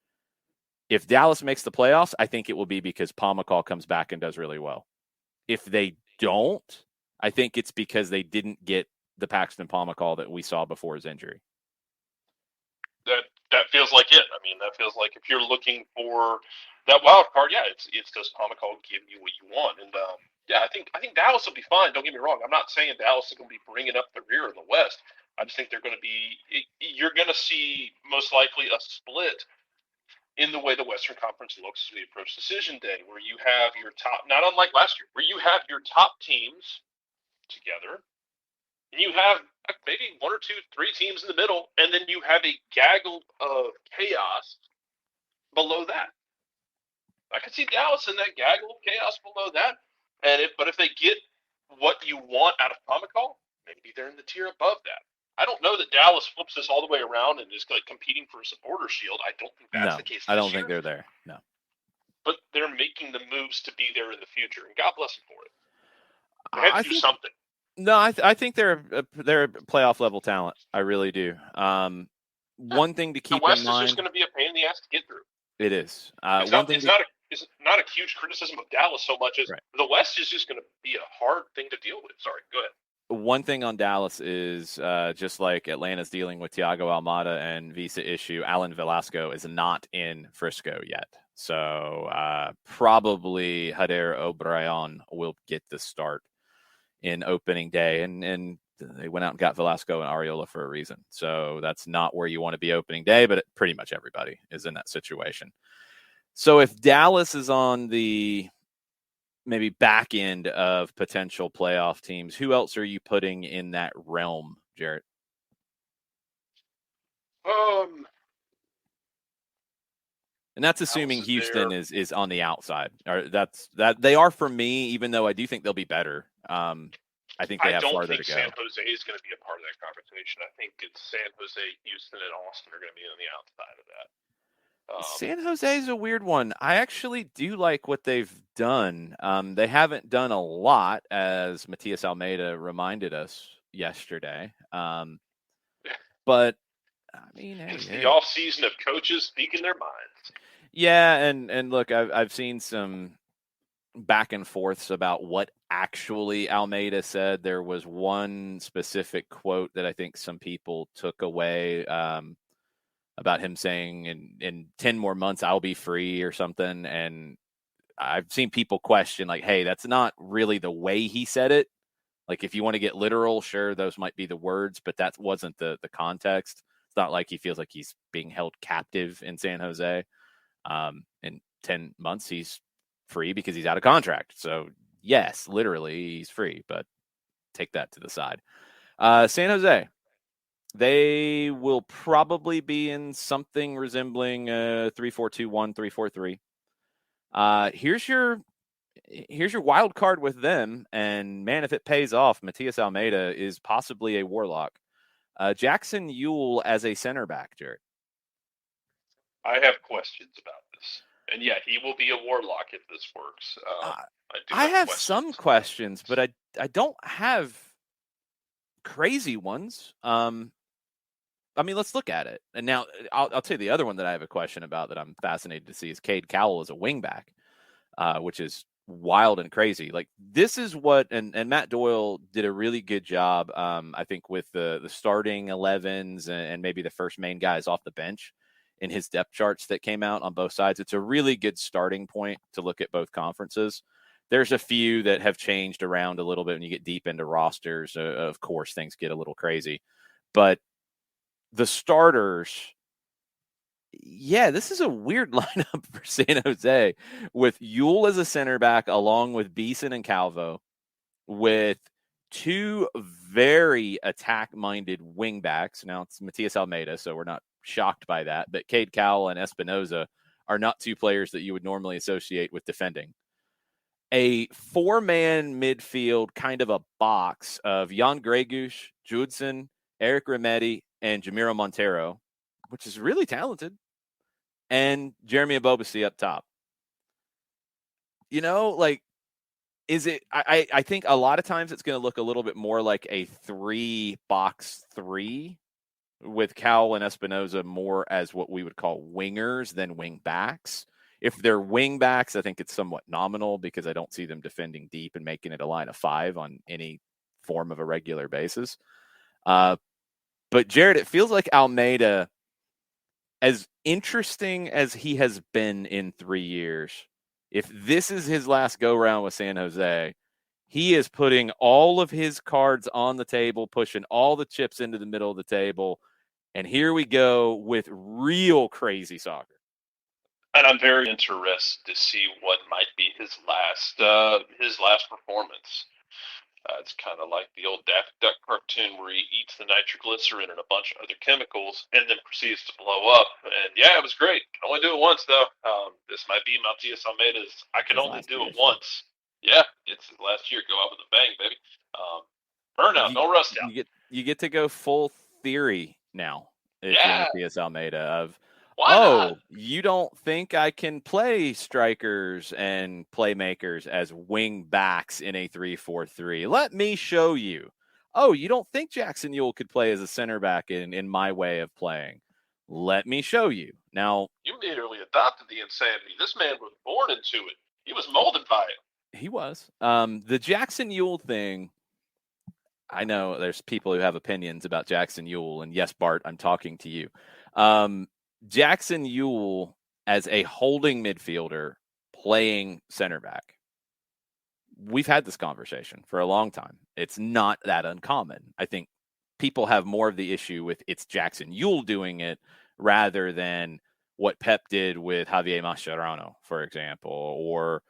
if Dallas makes the playoffs, I think it will be because Pomykal comes back and does really well. If they don't, I think it's because they didn't get the Paxton Pomykal that we saw before his injury. That feels like it. I mean, that feels like if you're looking for that wild card, yeah, it's does Pomykal give you what you want? And yeah, I think Dallas will be fine. Don't get me wrong. I'm not saying Dallas is going to be bringing up the rear in the West. I just think they're going to be. You're going to see most likely a split in the way the Western Conference looks as we approach decision day, where you have your top, not unlike last year, where you have your top teams together, and you have maybe 1 or 2, 3 teams in the middle, and then you have a gaggle of chaos below that. I could see Dallas in that gaggle of chaos below that, but if they get what you want out of Pomykal, maybe they're in the tier above that. I don't know that Dallas flips this all the way around and is like competing for a supporter shield. I don't think that's the case. I don't think they're there. No, but they're making the moves to be there in the future, and God bless them for it. They have to do something. No, I think they're a playoff level talent. I really do. One thing to keep in mind: the West is just going to be a pain in the ass to get through. It is. It's not a huge criticism of Dallas so much as the West is just going to be a hard thing to deal with. Sorry, go ahead. One thing on Dallas is just like Atlanta's dealing with Thiago Almada and visa issue, Alan Velasco is not in Frisco yet. So probably Jader O'Brien will get the start in opening day. And they went out and got Velasco and Arriola for a reason. So that's not where you want to be opening day, but pretty much everybody is in that situation. So if Dallas is on the maybe back end of potential playoff teams, who else are you putting in that realm, Jarrett? And that's assuming House is Houston there. is on the outside. Or that they are for me, even though I do think they'll be better. I think they I have don't farther to think San go. Jose is going to be a part of that conversation. I think it's San Jose, Houston, and Austin are going to be on the outside of that. San Jose is a weird one. I actually do like what they've done. They haven't done a lot, as Matias Almeida reminded us yesterday. But I mean, It's the hey. off season of coaches speaking their minds. Yeah, and look, I've seen some back and forths about what actually Almeida said. There was one specific quote that I think some people took away about him saying in 10 more months I'll be free or something. And I've seen people question, like, hey, that's not really the way he said it. Like, if you want to get literal, sure, those might be the words, but that wasn't the context. It's not like he feels like he's being held captive in San Jose. In 10 months, he's free because he's out of contract. So, yes, literally, he's free, but take that to the side. San Jose, they will probably be in something resembling 3-4-2-1, 3-4-3. Here's your wild card with them, and man, if it pays off, Matias Almeida is possibly a warlock. Jackson Ewell as a center back, Jared. I have questions about this, and yeah, he will be a warlock if this works. I have some questions, but I don't have crazy ones. I mean, let's look at it. And now I'll tell you the other one that I have a question about that I'm fascinated to see is Cade Cowell as a wingback, which is wild and crazy. Like, this is what, and Matt Doyle did a really good job, I think, with the starting 11s and maybe the first main guys off the bench in his depth charts that came out on both sides. It's a really good starting point to look at both conferences. There's a few that have changed around a little bit when you get deep into rosters. Of course, things get a little crazy. But the starters, yeah, this is a weird lineup for San Jose with Ewell as a center back along with Beeson and Calvo, with two very attack-minded wing backs. Now it's Matias Almeida, so we're not shocked by that. But Cade Cowell and Espinoza are not two players that you would normally associate with defending. A four-man midfield, kind of a box of Jan Gregush, Judson, Eric Remedi, and Jamiro Montero, which is really talented, and Jeremy Abobasi up top. You know, like, is it? I think a lot of times it's going to look a little bit more like a 3-box-3 with Cowell and Espinoza more as what we would call wingers than wing backs. If they're wing backs, I think it's somewhat nominal because I don't see them defending deep and making it a line of 5 on any form of a regular basis. But Jared, it feels like Almeida, as interesting as he has been in 3 years, if this is his last go-round with San Jose, he is putting all of his cards on the table, pushing all the chips into the middle of the table, and here we go with real crazy soccer. And I'm very interested to see what might be his last performance. It's kind of like the old Daffy Duck cartoon where he eats the nitroglycerin and a bunch of other chemicals and then proceeds to blow up. And yeah, it was great. Can only do it once, though. This might be Matias Almeida's. I can only do it once. Yeah, it's his last year. Go out with a bang, baby. Burnout, no rust out. You get to go full theory now. If you're Matias Almeida of, you don't think I can play strikers and playmakers as wing backs in a 3-4-3? Let me show you. Oh, you don't think Jackson Ewell could play as a center back in my way of playing? Let me show you. Now, you literally adopted the insanity. This man was born into it. He was molded by it. He was. The Jackson Ewell thing, I know there's people who have opinions about Jackson Ewell, and yes, Bart, I'm talking to you. Jackson Ewell as a holding midfielder playing center back. We've had this conversation for a long time. It's not that uncommon. I think people have more of the issue with it's Jackson Ewell doing it rather than what Pep did with Javier Mascherano, for example, or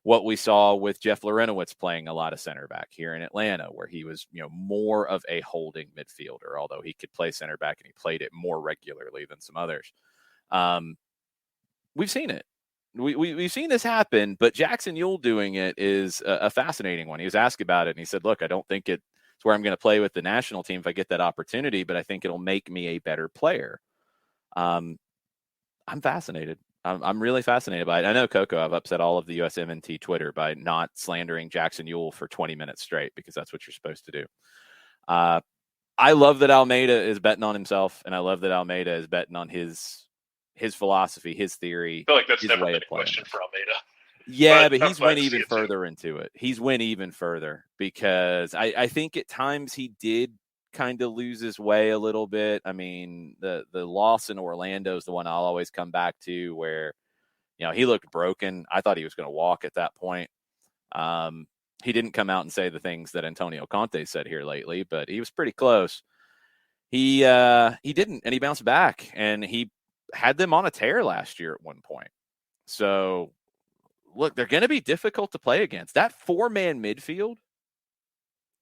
what we saw with Jeff Larenowitz playing a lot of center back here in Atlanta, where he was, more of a holding midfielder, although he could play center back and he played it more regularly than some others. we've seen it. We've seen this happen, but Jackson Ewell doing it is a fascinating one. He was asked about it, and he said, look, I don't think it's where I'm going to play with the national team if I get that opportunity, but I think it'll make me a better player. I'm fascinated. I'm really fascinated by it. I know, Coco, I've upset all of the USMNT Twitter by not slandering Jackson Ewell for 20 minutes straight, because that's what you're supposed to do. I love that Almeida is betting on himself, and I love that Almeida is betting on his philosophy, his theory. I feel like that's his never way been of a question for Almeida. Yeah, but he's went even further into it. He's went even further, because I think at times he did kind of lose his way a little bit. I mean, the loss in Orlando is the one I'll always come back to, where, he looked broken. I thought he was going to walk at that point. He didn't come out and say the things that Antonio Conte said here lately, but he was pretty close. He didn't, and he bounced back, and he had them on a tear last year at one point. So, look, they're going to be difficult to play against. That 4-man midfield,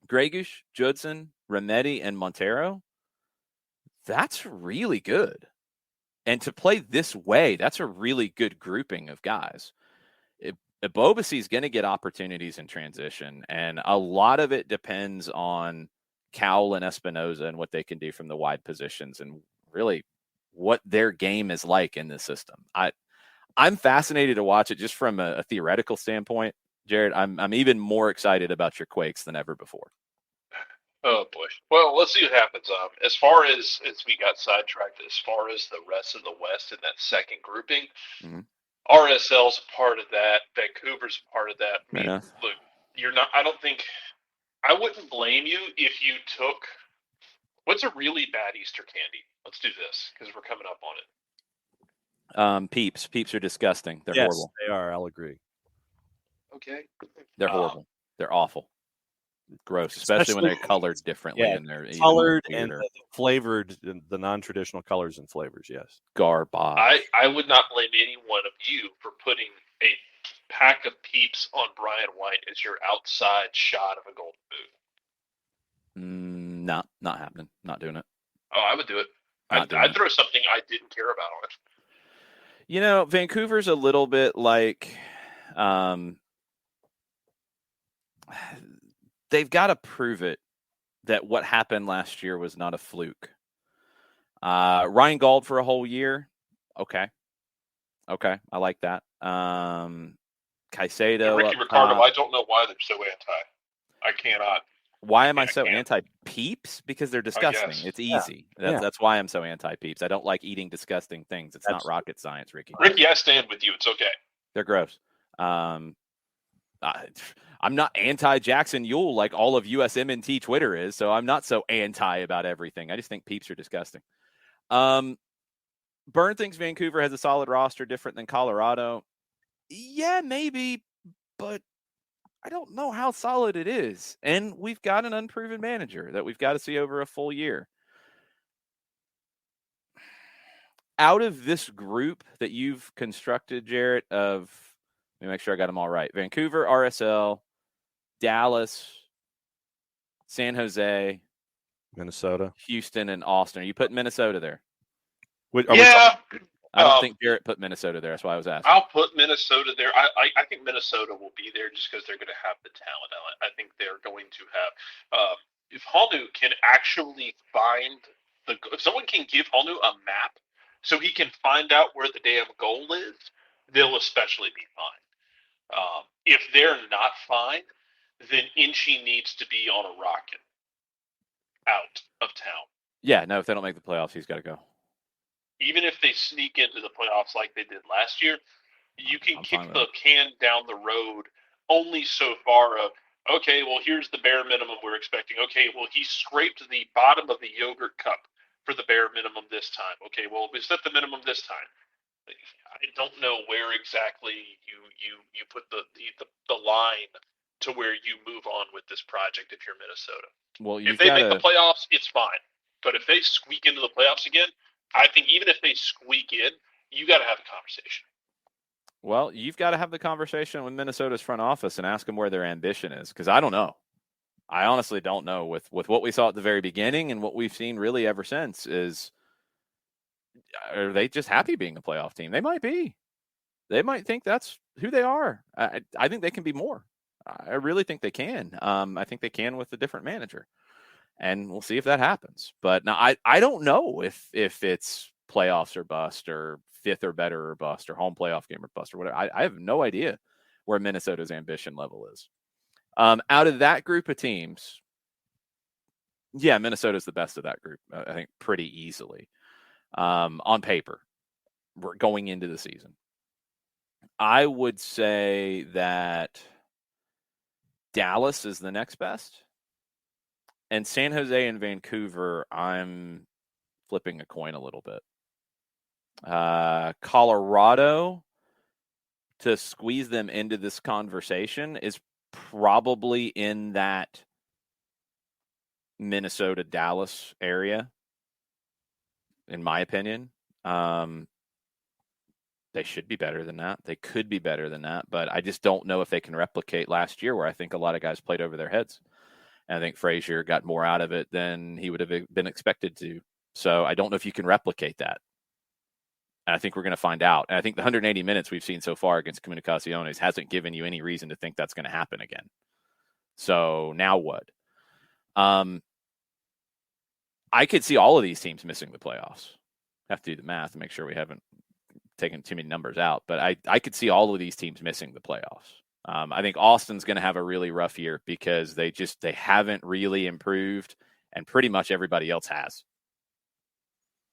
Gregush, Judson, Remedi, and Montero, that's really good. And to play this way, that's a really good grouping of guys. Bobasi is going to get opportunities in transition, and a lot of it depends on Cowell and Espinoza and what they can do from the wide positions, and really what their game is like in the system. I'm fascinated to watch it just from a theoretical standpoint. Jared, I'm even more excited about your Quakes than ever before. Oh boy. Well, let's see what happens. As far as we got sidetracked, as far as the rest of the West in that second grouping, RSL's a part of that. Vancouver's a part of that. I mean, look, you're not. I wouldn't blame you if you took. What's a really bad Easter candy? Let's do this, because we're coming up on it. Peeps. Peeps are disgusting. They're yes, horrible. They are. I'll agree. Okay. They're horrible. They're awful. Gross, especially when they're colored differently. Yeah, and they're colored and flavored, the non-traditional colors and flavors. Yes, garbage. I would not blame any one of you for putting a pack of Peeps on Brian White as your outside shot of a golden boot. Not happening. Not doing it. Oh, I would do it. I'd throw something I didn't care about on it. Vancouver's a little bit like, they've got to prove it that what happened last year was not a fluke. Ryan Gauld for a whole year. Okay. I like that. Caicedo. Ricky Ricardo, I don't know why they're so anti. I cannot. Why am I so anti-Peeps? Because they're disgusting. It's easy. That's why I'm so anti-Peeps. I don't like eating disgusting things. It's not rocket science, Ricky. Ricky, I stand with you. It's okay. They're gross. I'm not anti-Jackson Ewell like all of USMNT Twitter is, so I'm not so anti about everything. I just think Peeps are disgusting. Burn thinks Vancouver has a solid roster different than Colorado. Yeah, maybe, but I don't know how solid it is. And we've got an unproven manager that we've got to see over a full year. Out of this group that you've constructed, Jarrett, let me make sure I got them all right. Vancouver, RSL, Dallas, San Jose, Minnesota, Houston, and Austin. Are you putting Minnesota there? I don't think Jarrett put Minnesota there. That's why I was asking. I'll put Minnesota there. I think Minnesota will be there just because they're going to have the talent. I think they're going to have. If Honu can actually if someone can give Honu a map so he can find out where the damn goal is, they'll especially be fine. If they're not fine, then Inchy needs to be on a rocket out of town. Yeah, no, if they don't make the playoffs, he's got to go. Even if they sneak into the playoffs like they did last year, you can kick the can down the road only so far of, okay, well, here's the bare minimum we're expecting. Okay, well, he scraped the bottom of the yogurt cup for the bare minimum this time. Okay, well, we set the minimum this time. I don't know where exactly you put the line to where you move on with this project if you're Minnesota. Well, if they make the playoffs, it's fine. But if they squeak into the playoffs again, I think even if they squeak in, you got to have a conversation. Well, you've got to have the conversation with Minnesota's front office and ask them where their ambition is, because I don't know. I honestly don't know with what we saw at the very beginning and what we've seen really ever since. Are they just happy being a playoff team? They might be. They might think that's who they are. I think they can be more. I really think they can. I think they can with a different manager, and we'll see if that happens. But now I don't know if it's playoffs or bust, or fifth or better or bust, or home playoff game or bust, or whatever. I have no idea where Minnesota's ambition level is. Out of that group of teams, yeah, Minnesota's the best of that group. I think pretty easily on paper. We're going into the season. I would say that Dallas is the next best. And San Jose and Vancouver, I'm flipping a coin a little bit. Colorado, to squeeze them into this conversation, is probably in that Minnesota-Dallas area, in my opinion. They should be better than that. They could be better than that, but I just don't know if they can replicate last year, where I think a lot of guys played over their heads. And I think Frazier got more out of it than he would have been expected to. So I don't know if you can replicate that. And I think we're going to find out. And I think the 180 minutes we've seen so far against ConcaChampions hasn't given you any reason to think that's going to happen again. So now what? I could see all of these teams missing the playoffs. Have to do the math and make sure we haven't taken too many numbers out. But I could see all of these teams missing the playoffs. I think Austin's going to have a really rough year because they haven't really improved, and pretty much everybody else has.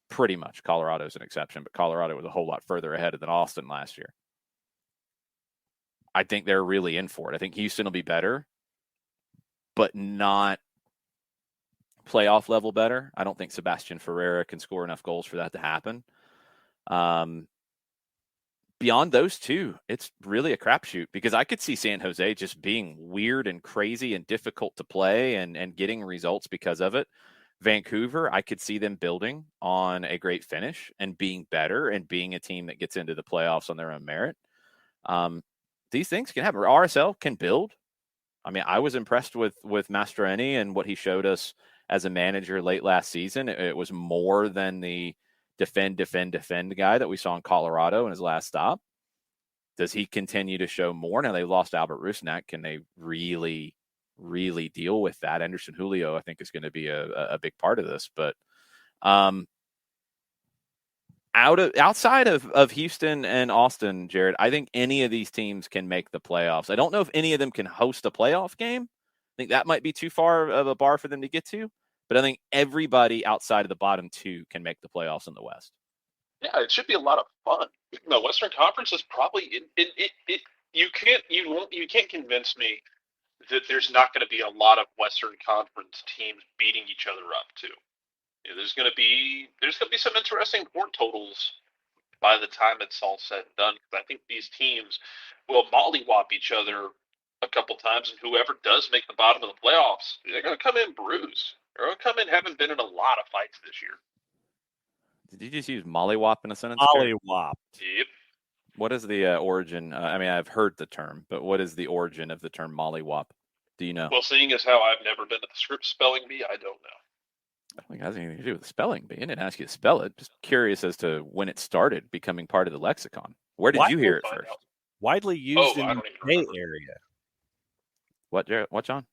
Pretty much. Colorado's an exception, but Colorado was a whole lot further ahead than Austin last year. I think they're really in for it. I think Houston will be better, but not playoff level better. I don't think Sebastian Ferreira can score enough goals for that to happen. Beyond those two, it's really a crapshoot, because I could see San Jose just being weird and crazy and difficult to play and getting results because of it. Vancouver, I could see them building on a great finish and being better and being a team that gets into the playoffs on their own merit. These things can happen. RSL can build. I mean, I was impressed with Mastroeni and what he showed us as a manager late last season. It was more than the defend guy that we saw in Colorado in his last stop. Does he continue to show more? Now they lost Albert Rusnak. Can they really, really deal with that? Anderson Julio, I think, is going to be a big part of this. But outside of Houston and Austin, Jared, I think any of these teams can make the playoffs. I don't know if any of them can host a playoff game. I think that might be too far of a bar for them to get to. But I think everybody outside of the bottom two can make the playoffs in the West. Yeah, it should be a lot of fun. The Western Conference is probably you can't convince me that there's not going to be a lot of Western Conference teams beating each other up too. There's going to be some interesting point totals by the time it's all said and done. I think these teams will mollywop each other a couple times, and whoever does make the bottom of the playoffs, they're going to come in bruised. They're going to come in having been in a lot of fights this year. Did you just use mollywop in a sentence? Mollywop. Yep. What is the origin? I mean, I've heard the term, but what is the origin of the term mollywop? Do you know? Well, seeing as how I've never been to the script spelling bee, I don't know. I don't think it has anything to do with the spelling bee. I didn't ask you to spell it. Just curious as to when it started becoming part of the lexicon. Where did you hear it first? Widely used in the Bay remember. Area. What, Jared? What, John?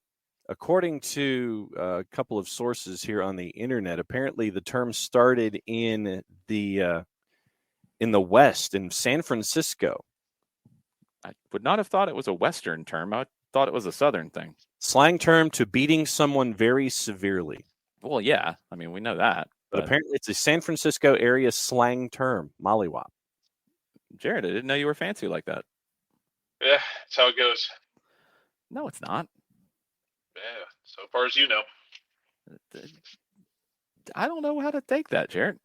According to a couple of sources here on the internet, apparently the term started in the West, in San Francisco. I would not have thought it was a Western term. I thought it was a Southern thing. Slang term to beating someone very severely. Well, yeah. I mean, we know that. But apparently it's a San Francisco area slang term, mollywop. Jared, I didn't know you were fancy like that. Yeah, that's how it goes. No, it's not. Yeah, so far as you know. I don't know how to take that, Jared.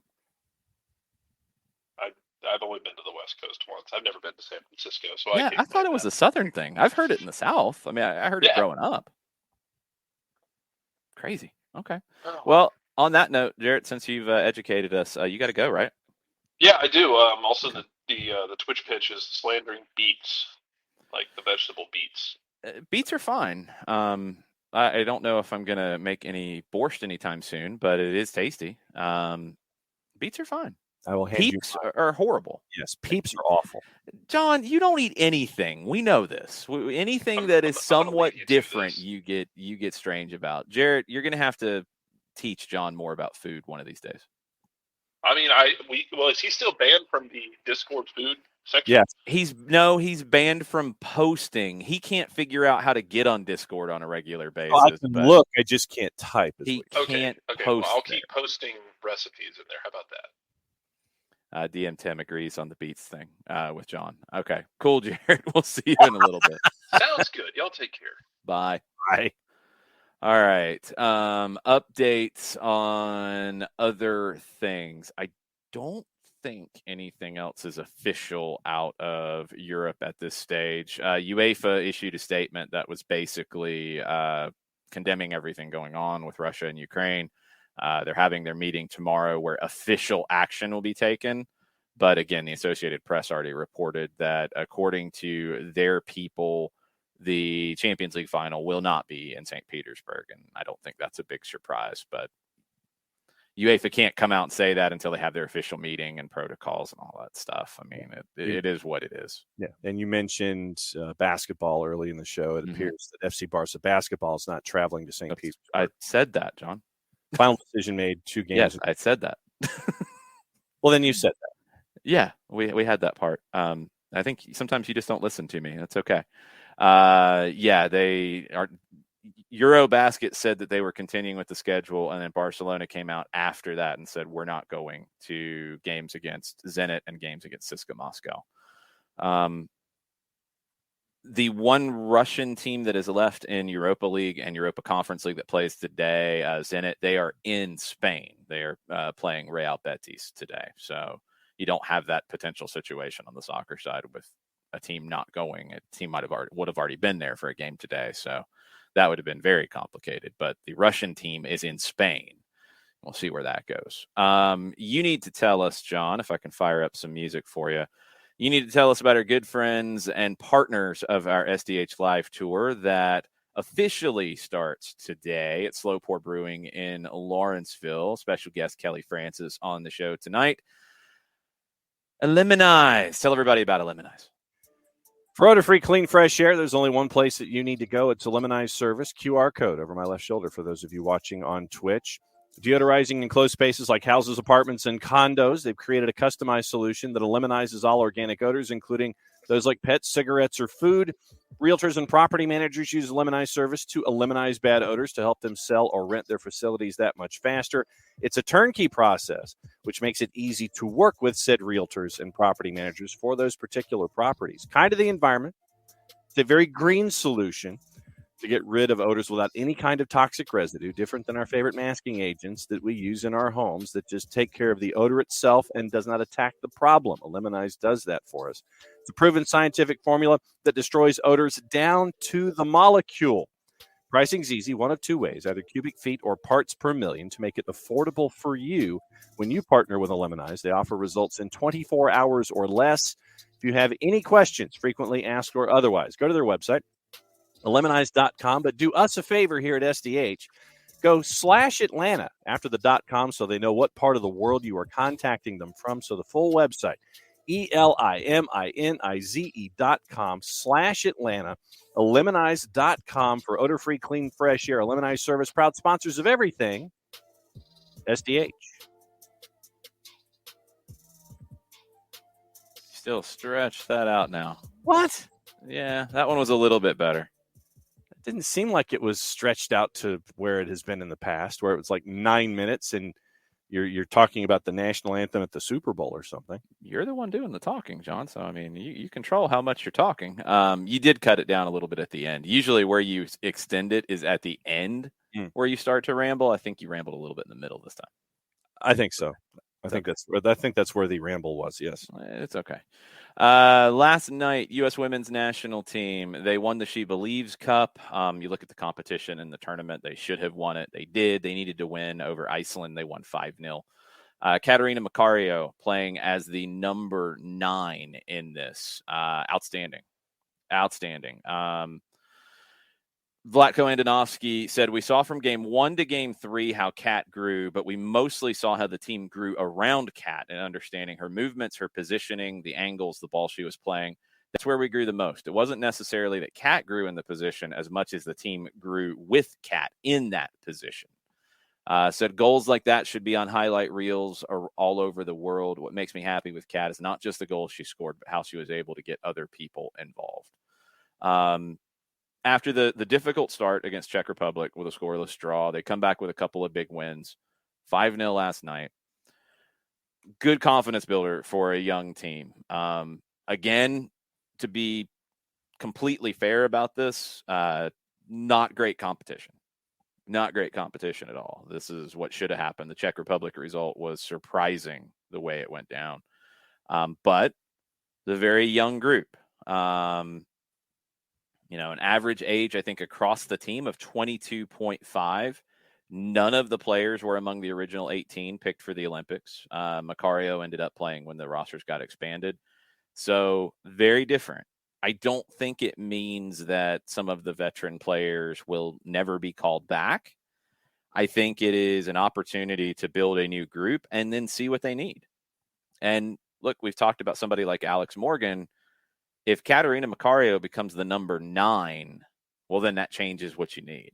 I've only been to the West Coast once. I've never been to San Francisco. So I thought it was a Southern thing. I've heard it in the South. I mean, I heard it growing up. Crazy. Okay. Oh. Well, on that note, Jared, since you've educated us, you got to go, right? Yeah, I do. Also, the Twitch pitch is slandering beets, like the vegetable beets. Beets are fine. I don't know if I'm going to make any borscht anytime soon, but it is tasty. Beets are fine. I will hand Peeps are horrible. Yes, Peeps are awful. John, you don't eat anything. We know this. Anything that is somewhat different, you get strange about. Jarrett, you're going to have to teach John more about food one of these days. I mean, is he still banned from the Discord food section? Yes. He's banned from posting. He can't figure out how to get on Discord on a regular basis. I can look, I just can't type. He can't post. Well, I'll keep posting recipes in there. How about that? DM Tim agrees on the beats thing with John. Okay, cool, Jared. We'll see you in a little bit. Sounds good. Y'all take care. Bye. Bye. All right. Updates on other things. I don't think anything else is official out of Europe at this stage. UEFA issued a statement that was basically condemning everything going on with Russia and Ukraine. They're having their meeting tomorrow where official action will be taken. But again, the Associated Press already reported that according to their people, the Champions League final will not be in St. Petersburg. And I don't think that's a big surprise, but UEFA can't come out and say that until they have their official meeting and protocols and all that stuff. I mean, it is what it is. Yeah. And you mentioned basketball early in the show. It appears that FC Barca basketball is not traveling to St. Petersburg. I said that, John. Final decision made 2 games. Yes, I said that. Well, then you said that. Yeah, we had that part. I think sometimes you just don't listen to me. That's okay. Yeah, they are. Eurobasket said that they were continuing with the schedule, and then Barcelona came out after that and said, we're not going to games against Zenit and games against CSKA Moscow. The one Russian team that is left in Europa League and Europa Conference League that plays today, Zenit, they are in Spain. They are playing Real Betis today. So you don't have that potential situation on the soccer side with a team not going. A team would have already been there for a game today. So that would have been very complicated. But the Russian team is in Spain. We'll see where that goes. You need to tell us, John, if I can fire up some music for you. You need to tell us about our good friends and partners of our SDH Live Tour that officially starts today at Slow Pour Brewing in Lawrenceville. Special guest Kelly Francis on the show tonight. Eliminize. Tell everybody about Eliminize. For odor-free, clean, fresh air, there's only one place that you need to go. It's Eliminize service. QR code over my left shoulder for those of you watching on Twitch. Deodorizing enclosed spaces like houses, apartments, and condos. They've created a customized solution that eliminizes all organic odors, including those like pets, cigarettes, or food. Realtors and property managers use Eliminize service to eliminate bad odors to help them sell or rent their facilities that much faster. It's a turnkey process, which makes it easy to work with said realtors and property managers for those particular properties. Kind of the environment. It's a very green solution to get rid of odors without any kind of toxic residue, different than our favorite masking agents that we use in our homes that just take care of the odor itself and does not attack the problem. Eliminize does that for us. It's a proven scientific formula that destroys odors down to the molecule. Pricing's easy, one of 2 ways, either cubic feet or parts per million to make it affordable for you. When you partner with Eliminize, they offer results in 24 hours or less. If you have any questions, frequently asked or otherwise, go to their website, Eliminize.com, but do us a favor here at SDH. Go /Atlanta after the .com so they know what part of the world you are contacting them from. So the full website, ELIMINIZE.com /Atlanta, Eliminize.com for odor-free, clean, fresh air. Eliminize service, proud sponsors of everything SDH. Still stretch that out now. What? Yeah, that one was a little bit better. Didn't seem like it was stretched out to where it has been in the past, where it was like 9 minutes and you're talking about the national anthem at the Super Bowl or something. You're the one doing the talking, John. So, I mean, you control how much you're talking. You did cut it down a little bit at the end. Usually where you extend it is at the end where you start to ramble. I think you rambled a little bit in the middle this time. I think so. I think that's where the ramble was. Yes, it's okay. Last night, U.S. women's national team, they won the She Believes Cup. You look at the competition in the tournament, they should have won it. They did. They needed to win over Iceland. They won 5-0. Katarina Macario playing as the number 9 in this. Outstanding. Vlatko Andonovski said, we saw from game 1 to game 3 how Kat grew, but we mostly saw how the team grew around Kat and understanding her movements, her positioning, the angles, the ball she was playing. That's where we grew the most. It wasn't necessarily that Kat grew in the position as much as the team grew with Kat in that position. Said goals like that should be on highlight reels all over the world. What makes me happy with Kat is not just the goals she scored, but how she was able to get other people involved. After the difficult start against Czech Republic with a scoreless draw, they come back with a couple of big wins. 5-0 last night. Good confidence builder for a young team. Again, to be completely fair about this, not great competition. Not great competition at all. This is what should have happened. The Czech Republic result was surprising the way it went down. But the very young group, an average age, I think, across the team of 22.5. None of the players were among the original 18 picked for the Olympics. Macario ended up playing when the rosters got expanded. So very different. I don't think it means that some of the veteran players will never be called back. I think it is an opportunity to build a new group and then see what they need. And look, we've talked about somebody like Alex Morgan. If Katerina Macario becomes the number 9, well, then that changes what you need.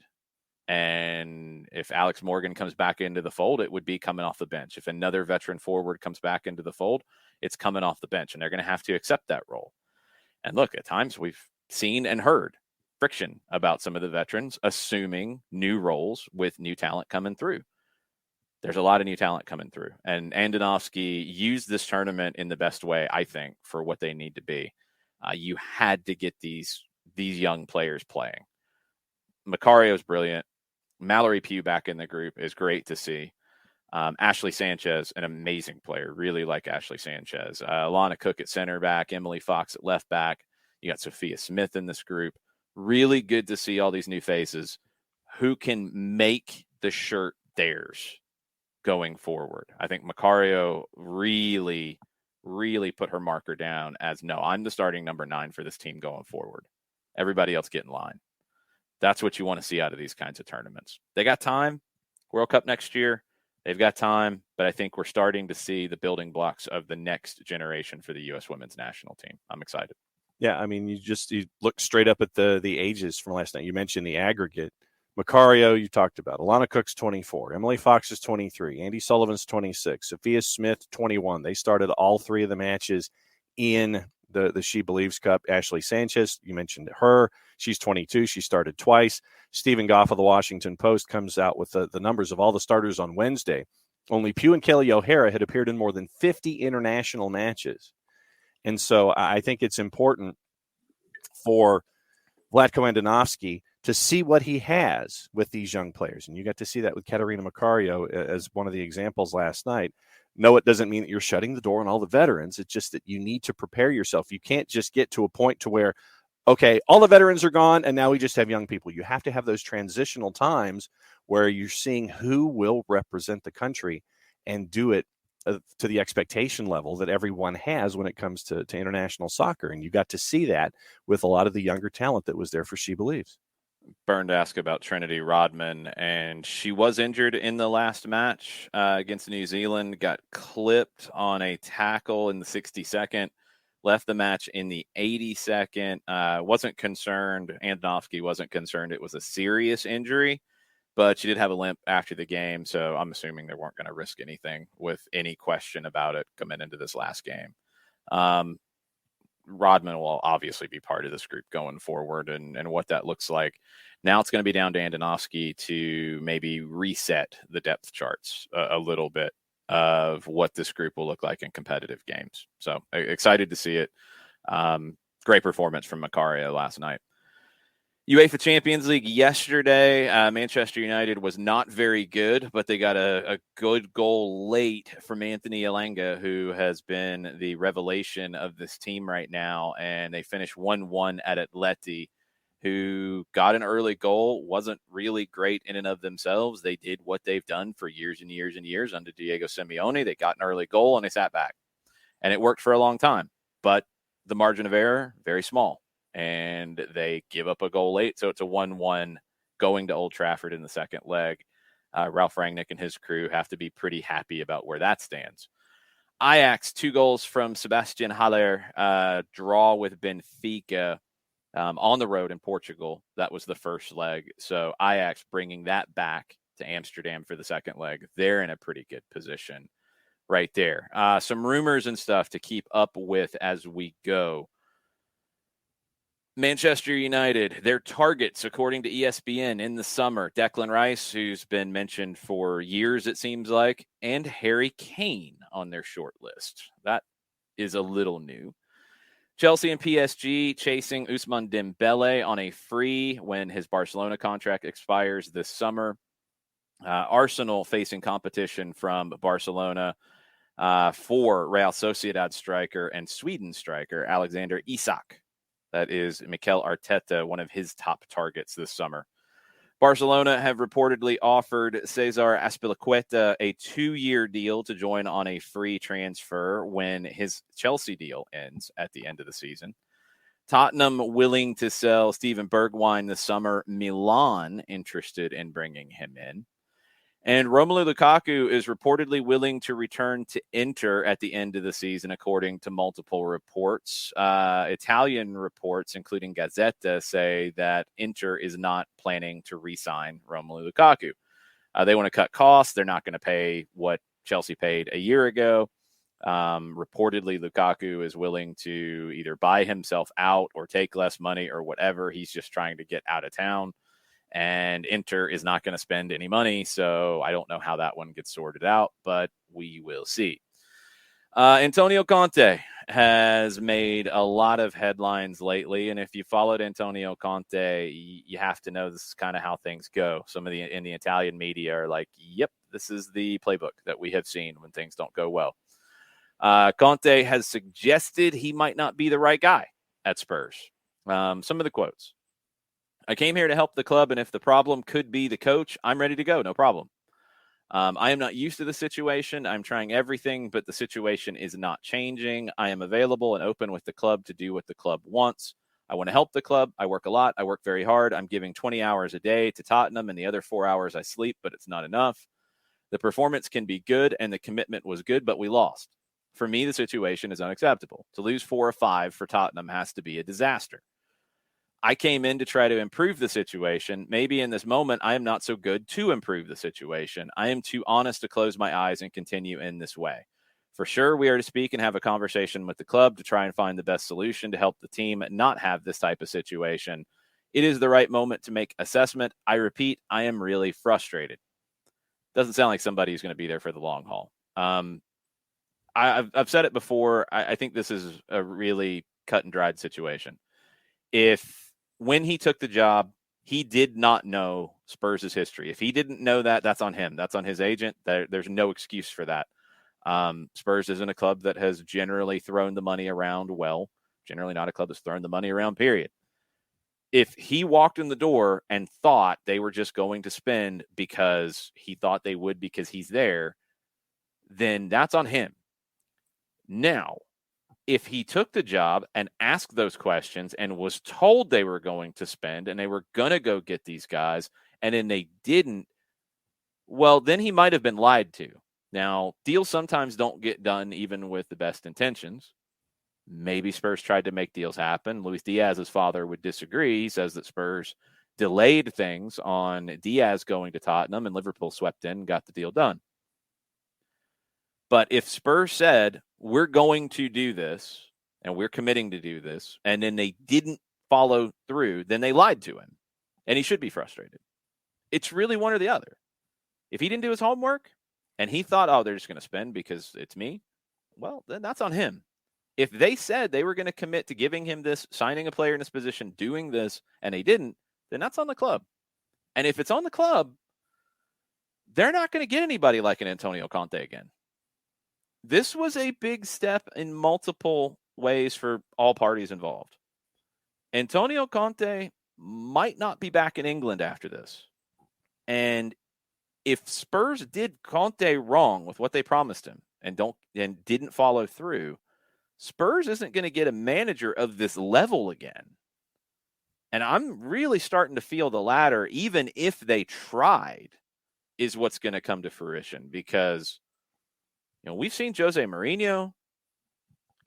And if Alex Morgan comes back into the fold, it would be coming off the bench. If another veteran forward comes back into the fold, it's coming off the bench, and they're going to have to accept that role. And look, at times we've seen and heard friction about some of the veterans assuming new roles with new talent coming through. There's a lot of new talent coming through. And Andonovski used this tournament in the best way, I think, for what they need to be. You had to get these young players playing. Macario's brilliant. Mallory Pugh back in the group is great to see. Ashley Sanchez, an amazing player. Really like Ashley Sanchez. Alana Cook at center back. Emily Fox at left back. You got Sophia Smith in this group. Really good to see all these new faces who can make the shirt theirs going forward. I think Macario really put her marker down as, no, I'm the starting number 9 for this team going forward. Everybody else get in line. That's what you want to see out of these kinds of tournaments. They got time. World Cup next year. They've got time, but I think we're starting to see the building blocks of the next generation for the U.S. women's national team. I'm excited. Yeah, I mean, you look straight up at the ages from last night. You mentioned the aggregate. Macario, you talked about. Alana Cook's 24. Emily Fox is 23. Andy Sullivan's 26. Sophia Smith, 21. They started all 3 of the matches in the She Believes Cup. Ashley Sanchez, you mentioned her. She's 22. She started twice. Stephen Goff of the Washington Post comes out with the numbers of all the starters on Wednesday. Only Pugh and Kelly O'Hara had appeared in more than 50 international matches. And so I think it's important for Vlatko Andonovski to see what he has with these young players. And you got to see that with Katerina Macario as one of the examples last night. No, it doesn't mean that you're shutting the door on all the veterans. It's just that you need to prepare yourself. You can't just get to a point to where, okay, all the veterans are gone and now we just have young people. You have to have those transitional times where you're seeing who will represent the country and do it to the expectation level that everyone has when it comes to international soccer. And you got to see that with a lot of the younger talent that was there for She Believes. Burned to ask about Trinity Rodman, and she was injured in the last match against New Zealand, got clipped on a tackle in the 62nd, left the match in the 82nd. Wasn't concerned. Andonovski wasn't concerned it was a serious injury, but she did have a limp after the game, so I'm assuming they weren't going to risk anything with any question about it coming into this last game. Rodman will obviously be part of this group going forward and what that looks like. Now it's going to be down to Andonovski to maybe reset the depth charts a little bit of what this group will look like in competitive games. So excited to see it. Great performance from Macario last night. UEFA Champions League yesterday, Manchester United was not very good, but they got a good goal late from Anthony Elanga, who has been the revelation of this team right now. And they finished 1-1 at Atleti, who got an early goal, wasn't really great in and of themselves. They did what they've done for years and years and years under Diego Simeone. They got an early goal and they sat back. And it worked for a long time, but the margin of error, very small. and they give up a goal late. So it's a 1-1 going to Old Trafford in the second leg. Ralph Rangnick and his crew have to be pretty happy about where that stands. Ajax, 2 goals from Sebastian Haller, draw with Benfica on the road in Portugal. That was the first leg. So Ajax bringing that back to Amsterdam for the second leg. They're in a pretty good position right there. Some rumors and stuff to keep up with as we go. Manchester United, their targets, according to ESPN, in the summer, Declan Rice, who's been mentioned for years, it seems like, and Harry Kane on their short list. That is a little new. Chelsea and PSG chasing Ousmane Dembele on a free when his Barcelona contract expires this summer. Arsenal facing competition from Barcelona for Real Sociedad striker and Sweden striker Alexander Isak. That is Mikel Arteta, one of his top targets this summer. Barcelona have reportedly offered Cesar Azpilicueta a 2-year deal to join on a free transfer when his Chelsea deal ends at the end of the season. Tottenham willing to sell Steven Bergwijn this summer. Milan interested in bringing him in. And Romelu Lukaku is reportedly willing to return to Inter at the end of the season, according to multiple reports. Italian reports, including Gazzetta, say that Inter is not planning to re-sign Romelu Lukaku. They want to cut costs. They're not going to pay what Chelsea paid a year ago. Reportedly, Lukaku is willing to either buy himself out or take less money or whatever. He's just trying to get out of town. And Inter is not going to spend any money, so I don't know how that one gets sorted out, but we will see. Antonio Conte has made a lot of headlines lately, and if you followed Antonio Conte, you have to know this is kind of how things go. Some of in the Italian media are like, yep, this is the playbook that we have seen when things don't go well. Conte has suggested he might not be the right guy at Spurs. Some of the quotes. I came here to help the club, and if the problem could be the coach, I'm ready to go. No problem. I am not used to the situation. I'm trying everything, but the situation is not changing. I am available and open with the club to do what the club wants. I want to help the club. I work a lot. I work very hard. I'm giving 20 hours a day to Tottenham, and the other 4 hours I sleep, but it's not enough. The performance can be good, and the commitment was good, but we lost. For me, the situation is unacceptable. To lose 4 or 5 for Tottenham has to be a disaster. I came in to try to improve the situation. Maybe in this moment, I am not so good to improve the situation. I am too honest to close my eyes and continue in this way. For sure, we are to speak and have a conversation with the club to try and find the best solution to help the team not have this type of situation. It is the right moment to make assessment. I repeat, I am really frustrated. Doesn't sound like somebody who's going to be there for the long haul. I've said it before. I think this is a really cut and dried situation. When he took the job, he did not know Spurs' history. If he didn't know that, that's on him. That's on his agent. There's no excuse for that. Spurs isn't a club that has generally thrown the money around well. Generally not a club that's thrown the money around, period. If he walked in the door and thought they were just going to spend because he thought they would because he's there, then that's on him. Now, if he took the job and asked those questions and was told they were going to spend and they were going to go get these guys and then they didn't, well, then he might have been lied to. Now, deals sometimes don't get done even with the best intentions. Maybe Spurs tried to make deals happen. Luis Diaz's father would disagree. He says that Spurs delayed things on Diaz going to Tottenham and Liverpool swept in and got the deal done. But if Spurs said, we're going to do this and we're committing to do this, and then they didn't follow through, then they lied to him. And he should be frustrated. It's really one or the other. If he didn't do his homework and he thought, oh, they're just going to spend because it's me, well, then that's on him. If they said they were going to commit to giving him this, signing a player in this position, doing this, and they didn't, then that's on the club. And if it's on the club, they're not going to get anybody like an Antonio Conte again. This was a big step in multiple ways for all parties involved. Antonio Conte might not be back in England after this. And if Spurs did Conte wrong with what they promised him and didn't follow through, Spurs isn't going to get a manager of this level again. And I'm really starting to feel the latter, even if they tried, is what's going to come to fruition. Because, we've seen Jose Mourinho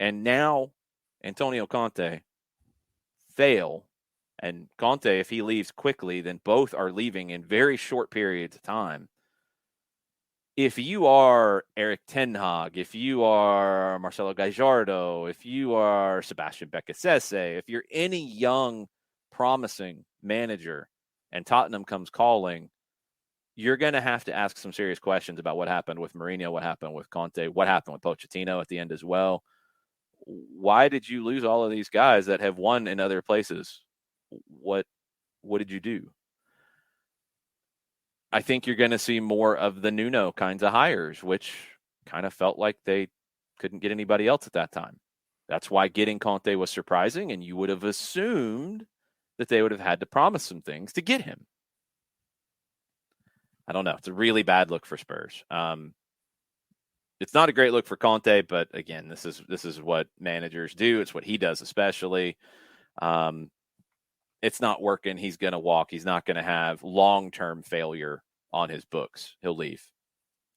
and now Antonio Conte fail. And Conte, if he leaves quickly, then both are leaving in very short periods of time. If you are Eric Ten Hag, if you are Marcelo Gallardo, if you are Sebastian Becasese, if you're any young, promising manager and Tottenham comes calling, you're going to have to ask some serious questions about what happened with Mourinho, what happened with Conte, what happened with Pochettino at the end as well. Why did you lose all of these guys that have won in other places? What did you do? I think you're going to see more of the Nuno kinds of hires, which kind of felt like they couldn't get anybody else at that time. That's why getting Conte was surprising, and you would have assumed that they would have had to promise some things to get him. I don't know. It's a really bad look for Spurs. It's not a great look for Conte, but again, this is what managers do. It's what he does, especially. It's not working. He's going to walk. He's not going to have long-term failure on his books. He'll leave.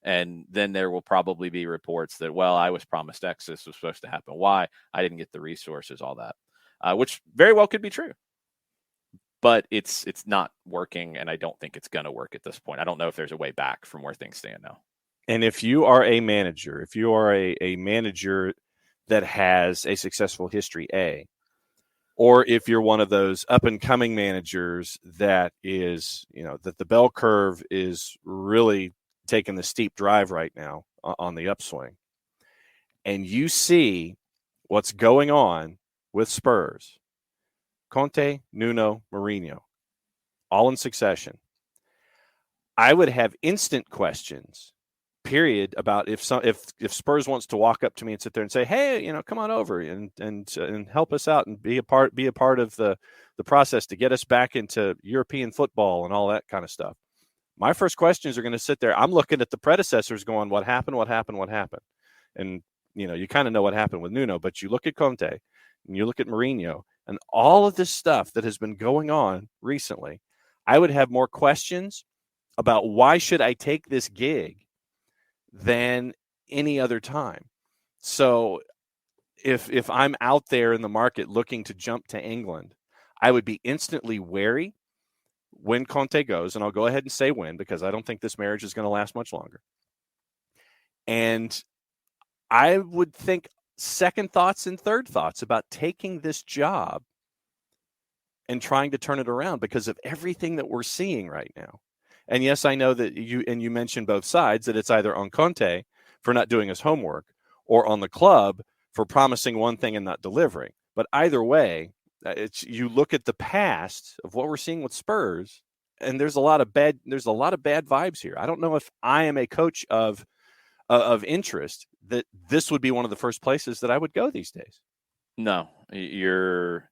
And then there will probably be reports that, well, I was promised X. This was supposed to happen. Why? I didn't get the resources, all that, which very well could be true. But it's not working, and I don't think it's going to work at this point. I don't know if there's a way back from where things stand now. And if you are a manager, a manager that has a successful history, or if you're one of those up-and-coming managers that is, that the bell curve is really taking the steep drive right now on the upswing, and you see what's going on with Spurs, Conte, Nuno, Mourinho, all in succession, I would have instant questions, period, about if Spurs wants to walk up to me and sit there and say, hey, come on over and help us out and be a part of the process to get us back into European football and all that kind of stuff. My first questions are going to sit there. I'm looking at the predecessors going, what happened? And, you kind of know what happened with Nuno, but you look at Conte and you look at Mourinho and all of this stuff that has been going on recently. I would have more questions about why should I take this gig than any other time. So if I'm out there in the market looking to jump to England, I would be instantly wary when Conte goes, and I'll go ahead and say when, because I don't think this marriage is going to last much longer. And I would think second thoughts and third thoughts about taking this job and trying to turn it around because of everything that we're seeing right now. And yes, I know that you mentioned both sides, that it's either on Conte for not doing his homework or on the club for promising one thing and not delivering. But either way, you look at the past of what we're seeing with Spurs, and there's a lot of bad vibes here. I don't know if I am a coach of interest that this would be one of the first places that I would go these days. No, if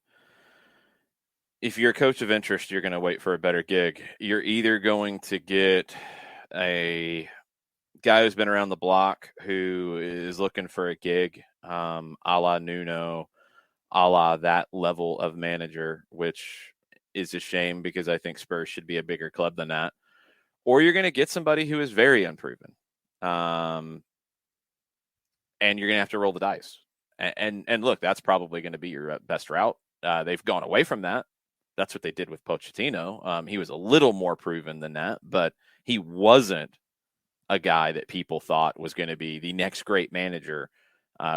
you're a coach of interest, you're going to wait for a better gig. You're either going to get a guy who's been around the block who is looking for a gig, a la Nuno, a la that level of manager, which is a shame because I think Spurs should be a bigger club than that. Or you're going to get somebody who is very unproven. And you're going to have to roll the dice. And look, that's probably going to be your best route. They've gone away from that. That's what they did with Pochettino. He was a little more proven than that, but he wasn't a guy that people thought was going to be the next great manager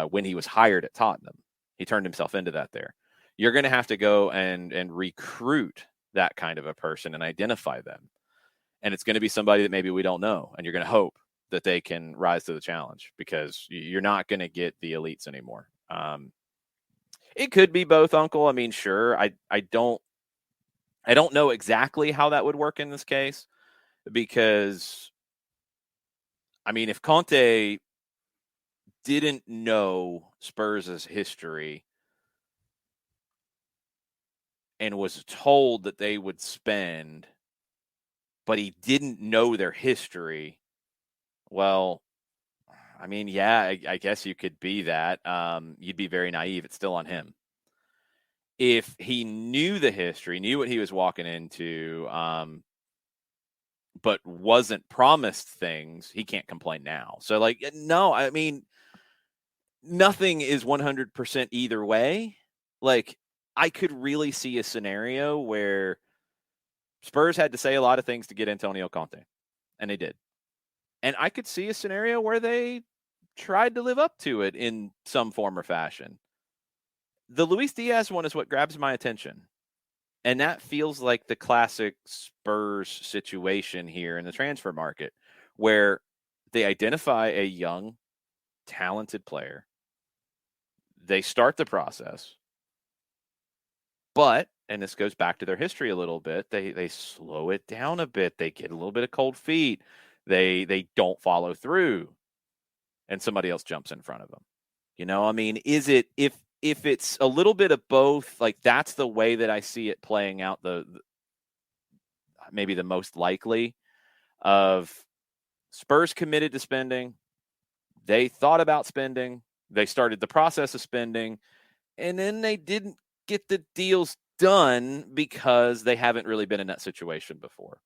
when he was hired at Tottenham. He turned himself into that there. You're going to have to go and recruit that kind of a person and identify them. And it's going to be somebody that maybe we don't know, and you're going to hope that they can rise to the challenge because you're not going to get the elites anymore. It could be both, Uncle. I mean, sure. I don't know exactly how that would work in this case because, I mean, if Conte didn't know Spurs' history and was told that they would spend, but he didn't know their history, well, I mean, yeah, I guess you could be that. You'd be very naive. It's still on him. if he knew the history, knew what he was walking into, but wasn't promised things, he can't complain now. So, like, no, I mean, nothing is 100% either way. Like, I could really see a scenario where Spurs had to say a lot of things to get Antonio Conte, and they did. And I could see a scenario where they tried to live up to it in some form or fashion. The Luis Diaz one is what grabs my attention. And that feels like the classic Spurs situation here in the transfer market, where they identify a young, talented player. They start the process. But, and this goes back to their history a little bit, they slow it down a bit. They get a little bit of cold feet. They don't follow through. And somebody else jumps in front of them. You know, I mean, is it, if it's a little bit of both, like that's the way that I see it playing out, the maybe the most likely of Spurs committed to spending. They thought about spending. They started the process of spending, and then they didn't get the deals done because they haven't really been in that situation before.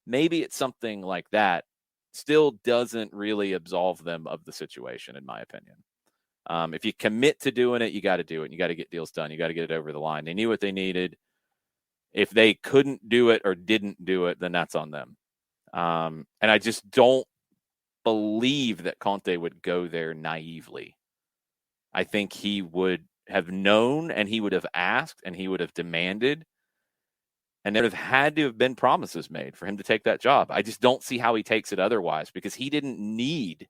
Maybe it's something like that. Still doesn't really absolve them of the situation, in my opinion. If you commit to doing it, you got to do it. You got to get deals done. You got to get it over the line. They knew what they needed. If they couldn't do it or didn't do it, then that's on them. And I just don't believe that Conte would go there naively. I think he would have known, and he would have asked, and he would have demanded, and there would have had to have been promises made for him to take that job. I just don't see how he takes it otherwise, because he didn't need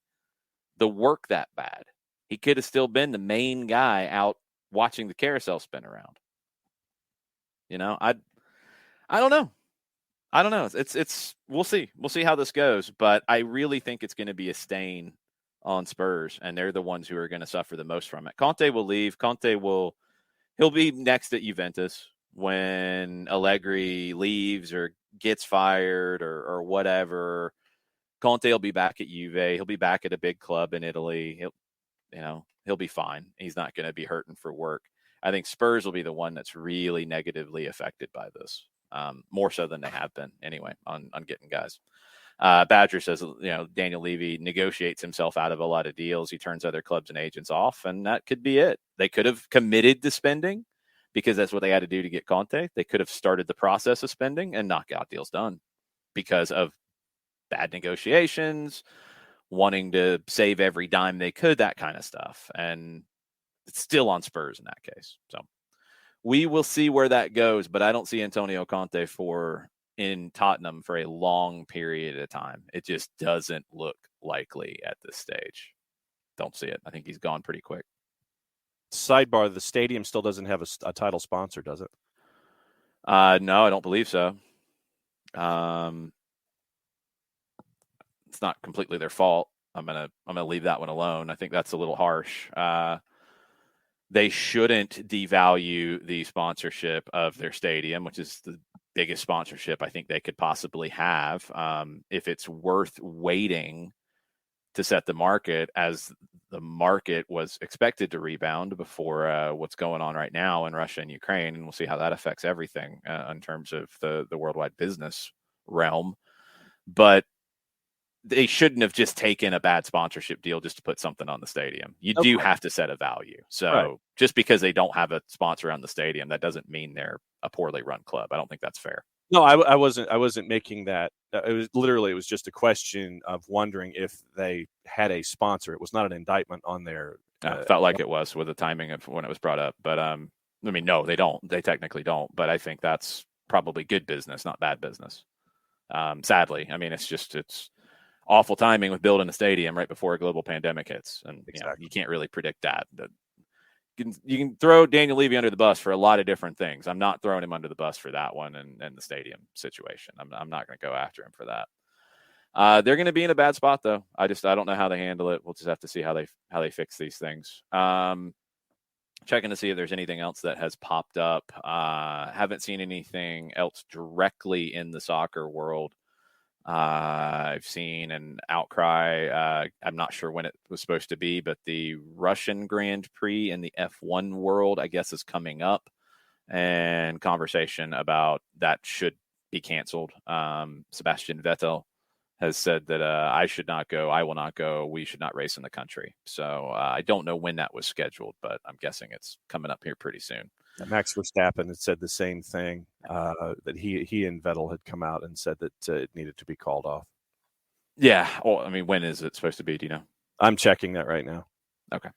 the work that bad. He could have still been the main guy out watching the carousel spin around. You know, I don't know. I don't know. It's we'll see. We'll see how this goes, but I really think it's going to be a stain on Spurs, and they're the ones who are going to suffer the most from it. Conte will leave. He'll be next at Juventus when Allegri leaves or gets fired or whatever. Conte will be back at Juve. He'll be back at a big club in Italy. He'll be fine. He's not going to be hurting for work. I think Spurs will be the one that's really negatively affected by this, more so than they have been anyway on getting guys. Badger says, Daniel Levy negotiates himself out of a lot of deals. He turns other clubs and agents off, and that could be it. They could have committed to spending because that's what they had to do to get Conte. They could have started the process of spending and not got deals done because of bad negotiations, wanting to save every dime they could, that kind of stuff. And it's still on Spurs in that case. So we will see where that goes, but I don't see Antonio Conte in Tottenham for a long period of time. It just doesn't look likely at this stage. Don't see it. I think he's gone pretty quick. Sidebar, the stadium still doesn't have a title sponsor, does it? No, I don't believe so. It's not completely their fault. I'm gonna leave that one alone. I think that's a little harsh. They shouldn't devalue the sponsorship of their stadium, which is the biggest sponsorship I think they could possibly have. If it's worth waiting to set the market, as the market was expected to rebound before what's going on right now in Russia and Ukraine, and we'll see how that affects everything in terms of the worldwide business realm. But they shouldn't have just taken a bad sponsorship deal just to put something on the stadium. You do have to set a value. So just because they don't have a sponsor on the stadium, that doesn't mean they're a poorly run club. I don't think that's fair. No, I wasn't making that. It was just a question of wondering if they had a sponsor. It was not an indictment on their. Felt like it was with the timing of when it was brought up. But no, they don't. They technically don't. But I think that's probably good business, not bad business. Sadly, it's awful timing with building a stadium right before a global pandemic hits, and you can't really predict that. You can throw Daniel Levy under the bus for a lot of different things. I'm not throwing him under the bus for that one and the stadium situation. I'm not going to go after him for that. They're going to be in a bad spot though. I don't know how they handle it. We'll just have to see how they fix these things. Checking to see if there's anything else that has popped up. Haven't seen anything else directly in the soccer world. I've seen an outcry. I'm not sure when it was supposed to be, but the Russian Grand Prix in the F1 world, I guess, is coming up. and conversation about that should be canceled. Sebastian Vettel has said that I should not go, I will not go, we should not race in the country. So I don't know when that was scheduled, but I'm guessing it's coming up here pretty soon. Max Verstappen had said the same thing, that he and Vettel had come out and said that it needed to be called off. Yeah. Well, I mean, when is it supposed to be? Do you know? I'm checking that right now. Okay.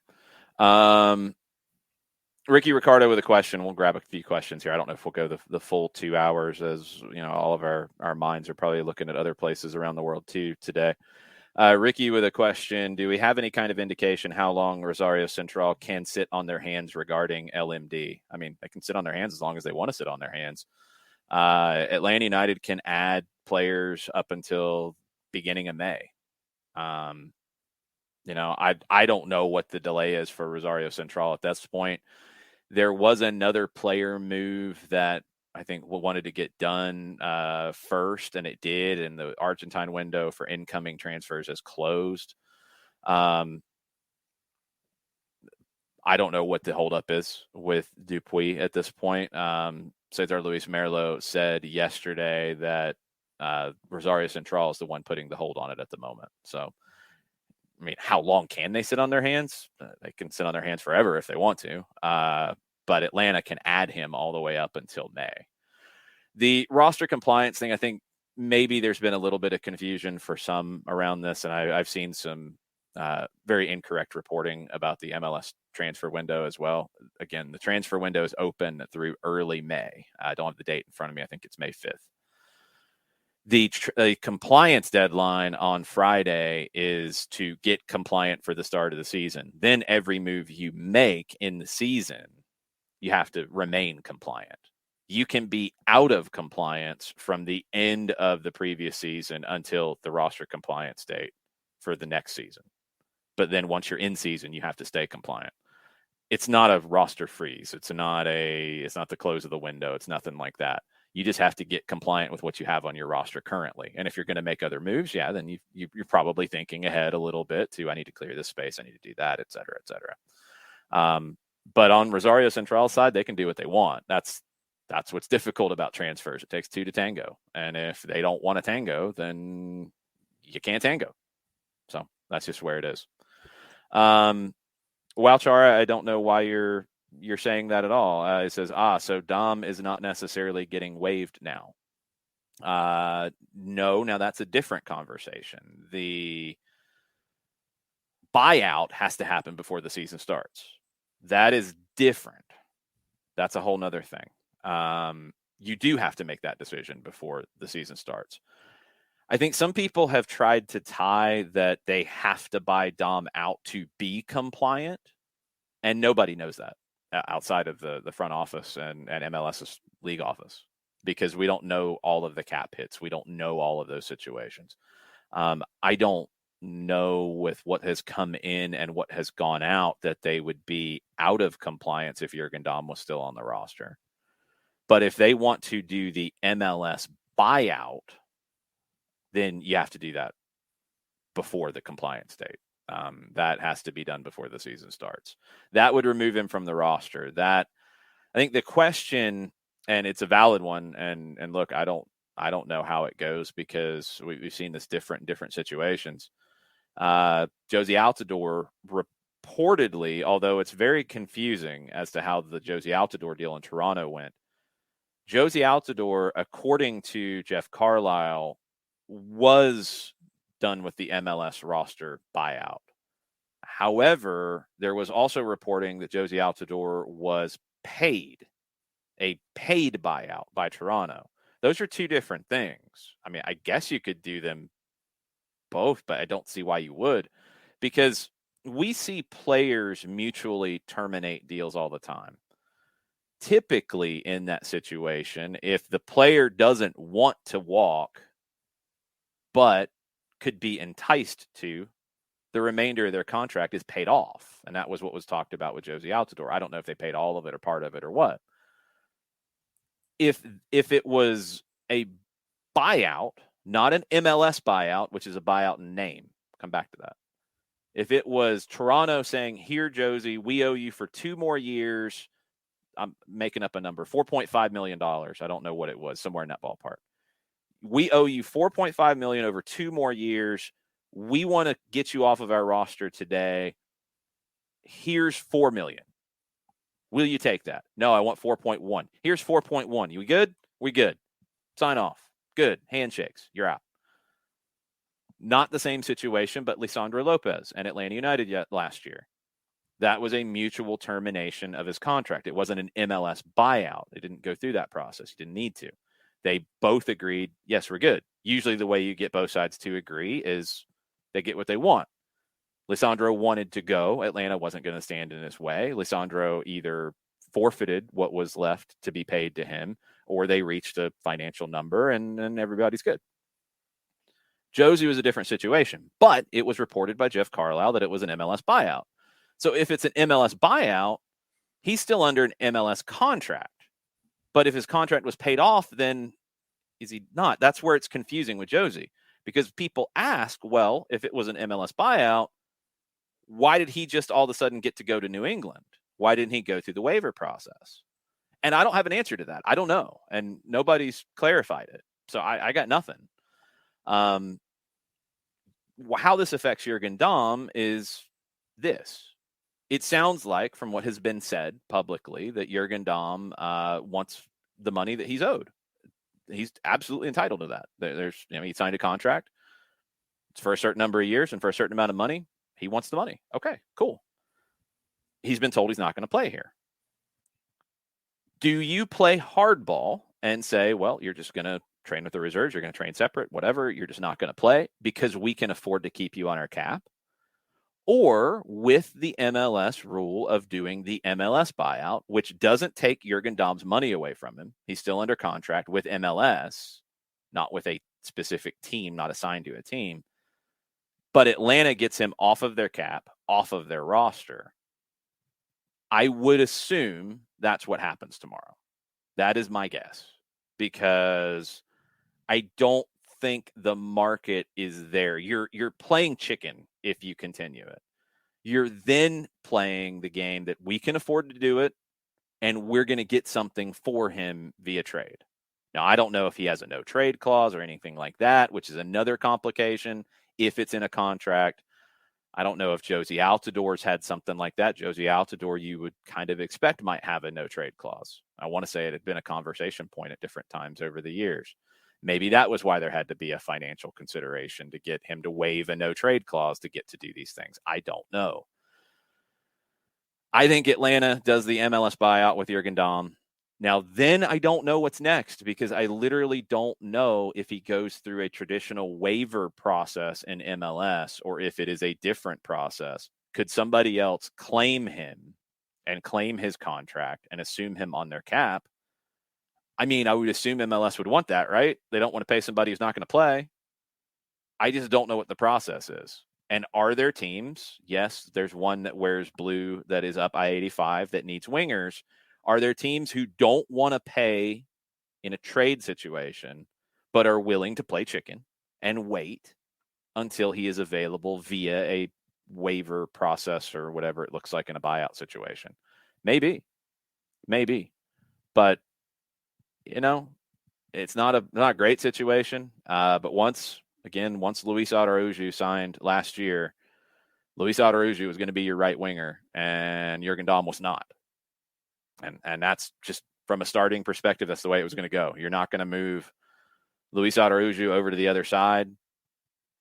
Ricky Ricardo with a question. We'll grab a few questions here. I don't know if we'll go the full 2 hours, as you know, all of our minds are probably looking at other places around the world too today. Ricky with a question. Do we have any kind of indication how long Rosario Central can sit on their hands regarding LMD? I mean, they can sit on their hands as long as they want to sit on their hands. Atlanta United can add players up until beginning of May. You know, I don't know what the delay is for Rosario Central at this point. There was another player move that I think we wanted to get done first, and it did, and the Argentine window for incoming transfers is closed. I don't know what the holdup is with Dupuy at this point. Cesar Luis Merlo said yesterday that Rosario Central is the one putting the hold on it at the moment. So, I mean, how long can they sit on their hands? They can sit on their hands forever if they want to. But Atlanta can add him all the way up until May. The roster compliance thing, I think maybe there's been a little bit of confusion for some around this, and I've seen some very incorrect reporting about the MLS transfer window as well. Again, the transfer window is open through early May. I don't have the date in front of me. I think it's May 5th. The compliance deadline on Friday is to get compliant for the start of the season. Then every move you make in the season, you have to remain compliant. You can be out of compliance from the end of the previous season until the roster compliance date for the next season. But then once you're in season, you have to stay compliant. It's not a roster freeze. It's not the close of the window. It's nothing like that. You just have to get compliant with what you have on your roster currently. And if you're going to make other moves, then you're probably thinking ahead a little bit to, I need to clear this space, I need to do that, et cetera, et cetera. But on Rosario Central's side, they can do what they want. That's what's difficult about transfers. It takes two to tango. And if they don't want to tango, then you can't tango. So that's just where it is. Wowchara, I don't know why you're saying that at all. It says, so Dom is not necessarily getting waived now. No, now that's a different conversation. The buyout has to happen before the season starts. That is different. That's a whole nother thing. You do have to make that decision before the season starts. I think some people have tried to tie that they have to buy Dom out to be compliant, and nobody knows that outside of the front office and MLS's league office, because we don't know all of the cap hits. We don't know all of those situations. I don't know with what has come in and what has gone out that they would be out of compliance if Jurgen Damm was still on the roster. But if they want to do the MLS buyout, then you have to do that before the compliance date. That has to be done before the season starts. That would remove him from the roster. That, I think the question, and it's a valid one, and look, I don't know how it goes, because we've seen this different situations. Josie Altidore reportedly, although it's very confusing as to how the Josie Altidore deal in Toronto went, Josie Altidore, according to Jeff Carlisle, was done with the MLS roster buyout. However, there was also reporting that Josie Altidore was paid, a paid buyout by Toronto. Those are two different things. I mean, I guess you could do them both, but I don't see why you would, because we see players mutually terminate deals all the time. Typically in that situation, if the player doesn't want to walk, but could be enticed to, the remainder of their contract is paid off. And that was what was talked about with Josie Altidore. I don't know if they paid all of it or part of it or what. If it was a buyout, not an MLS buyout, which is a buyout in name, come back to that. If it was Toronto saying, here, Josie, we owe you for 2 more years I'm making up a number, $4.5 million. I don't know what it was, somewhere in that ballpark. We owe you $4.5 million over 2 more years. We want to get you off of our roster today. Here's $4 million. Will you take that? No, I want 4.1. Here's 4.1. You good? We good. Sign off. Good. Handshakes. You're out. Not the same situation, but Lisandro Lopez and Atlanta United last year. That was a mutual termination of his contract. It wasn't an MLS buyout. They didn't go through that process. You didn't need to. They both agreed, yes, we're good. Usually the way you get both sides to agree is they get what they want. Lisandro wanted to go. Atlanta wasn't going to stand in his way. Lisandro either forfeited what was left to be paid to him, or they reached a financial number and everybody's good. Josie was a different situation, but it was reported by Jeff Carlisle that it was an MLS buyout. So if it's an MLS buyout, he's still under an MLS contract. But if his contract was paid off, then is he not? That's where it's confusing with Josie, because people ask, well, if it was an MLS buyout, why did he just all of a sudden get to go to New England? Why didn't he go through the waiver process? And I don't have an answer to that. I don't know. And nobody's clarified it. So I got nothing. How this affects Jurgen Damm is this. It sounds like, from what has been said publicly, that Jurgen Damm wants the money that he's owed. He's absolutely entitled to that. He signed a contract. It's for a certain number of years and for a certain amount of money. He wants the money. Okay, cool. He's been told he's not going to play here. Do you play hardball and say, well, you're just going to train with the reserves, you're going to train separate, whatever, you're just not going to play because we can afford to keep you on our cap? Or with the MLS rule of doing the MLS buyout, which doesn't take Jurgen Damm's money away from him. He's still under contract with MLS, not with a specific team, not assigned to a team. But Atlanta gets him off of their cap, off of their roster. I would assume that's what happens tomorrow. That is my guess, because I don't think the market is there. You're playing chicken if you continue it. You're then playing the game that we can afford to do it, and we're going to get something for him via trade. Now, I don't know if he has a no trade clause or anything like that, which is another complication if it's in a contract. I don't know if Josie Altidor's had something like that. Josie Altidor, you would kind of expect, might have a no trade clause. I want to say it had been a conversation point at different times over the years. Maybe that was why there had to be a financial consideration to get him to waive a no trade clause to get to do these things. I don't know. I think Atlanta does the MLS buyout with Jurgen Damm. Now, then I don't know what's next, because I literally don't know if he goes through a traditional waiver process in MLS or if it is a different process. Could somebody else claim him and claim his contract and assume him on their cap? I mean, I would assume MLS would want that, right? They don't want to pay somebody who's not going to play. I just don't know what the process is. And are there teams? Yes, there's one that wears blue that is up I-85 that needs wingers. Are there teams who don't want to pay in a trade situation, but are willing to play chicken and wait until he is available via a waiver process or whatever it looks like in a buyout situation? Maybe. But, it's not a great situation. But once Luis Araujo signed last year, Luis Araujo was going to be your right winger, and Jurgen Damm was not. And that's just, from a starting perspective, that's the way it was going to go. You're not going to move Luis Araujo over to the other side.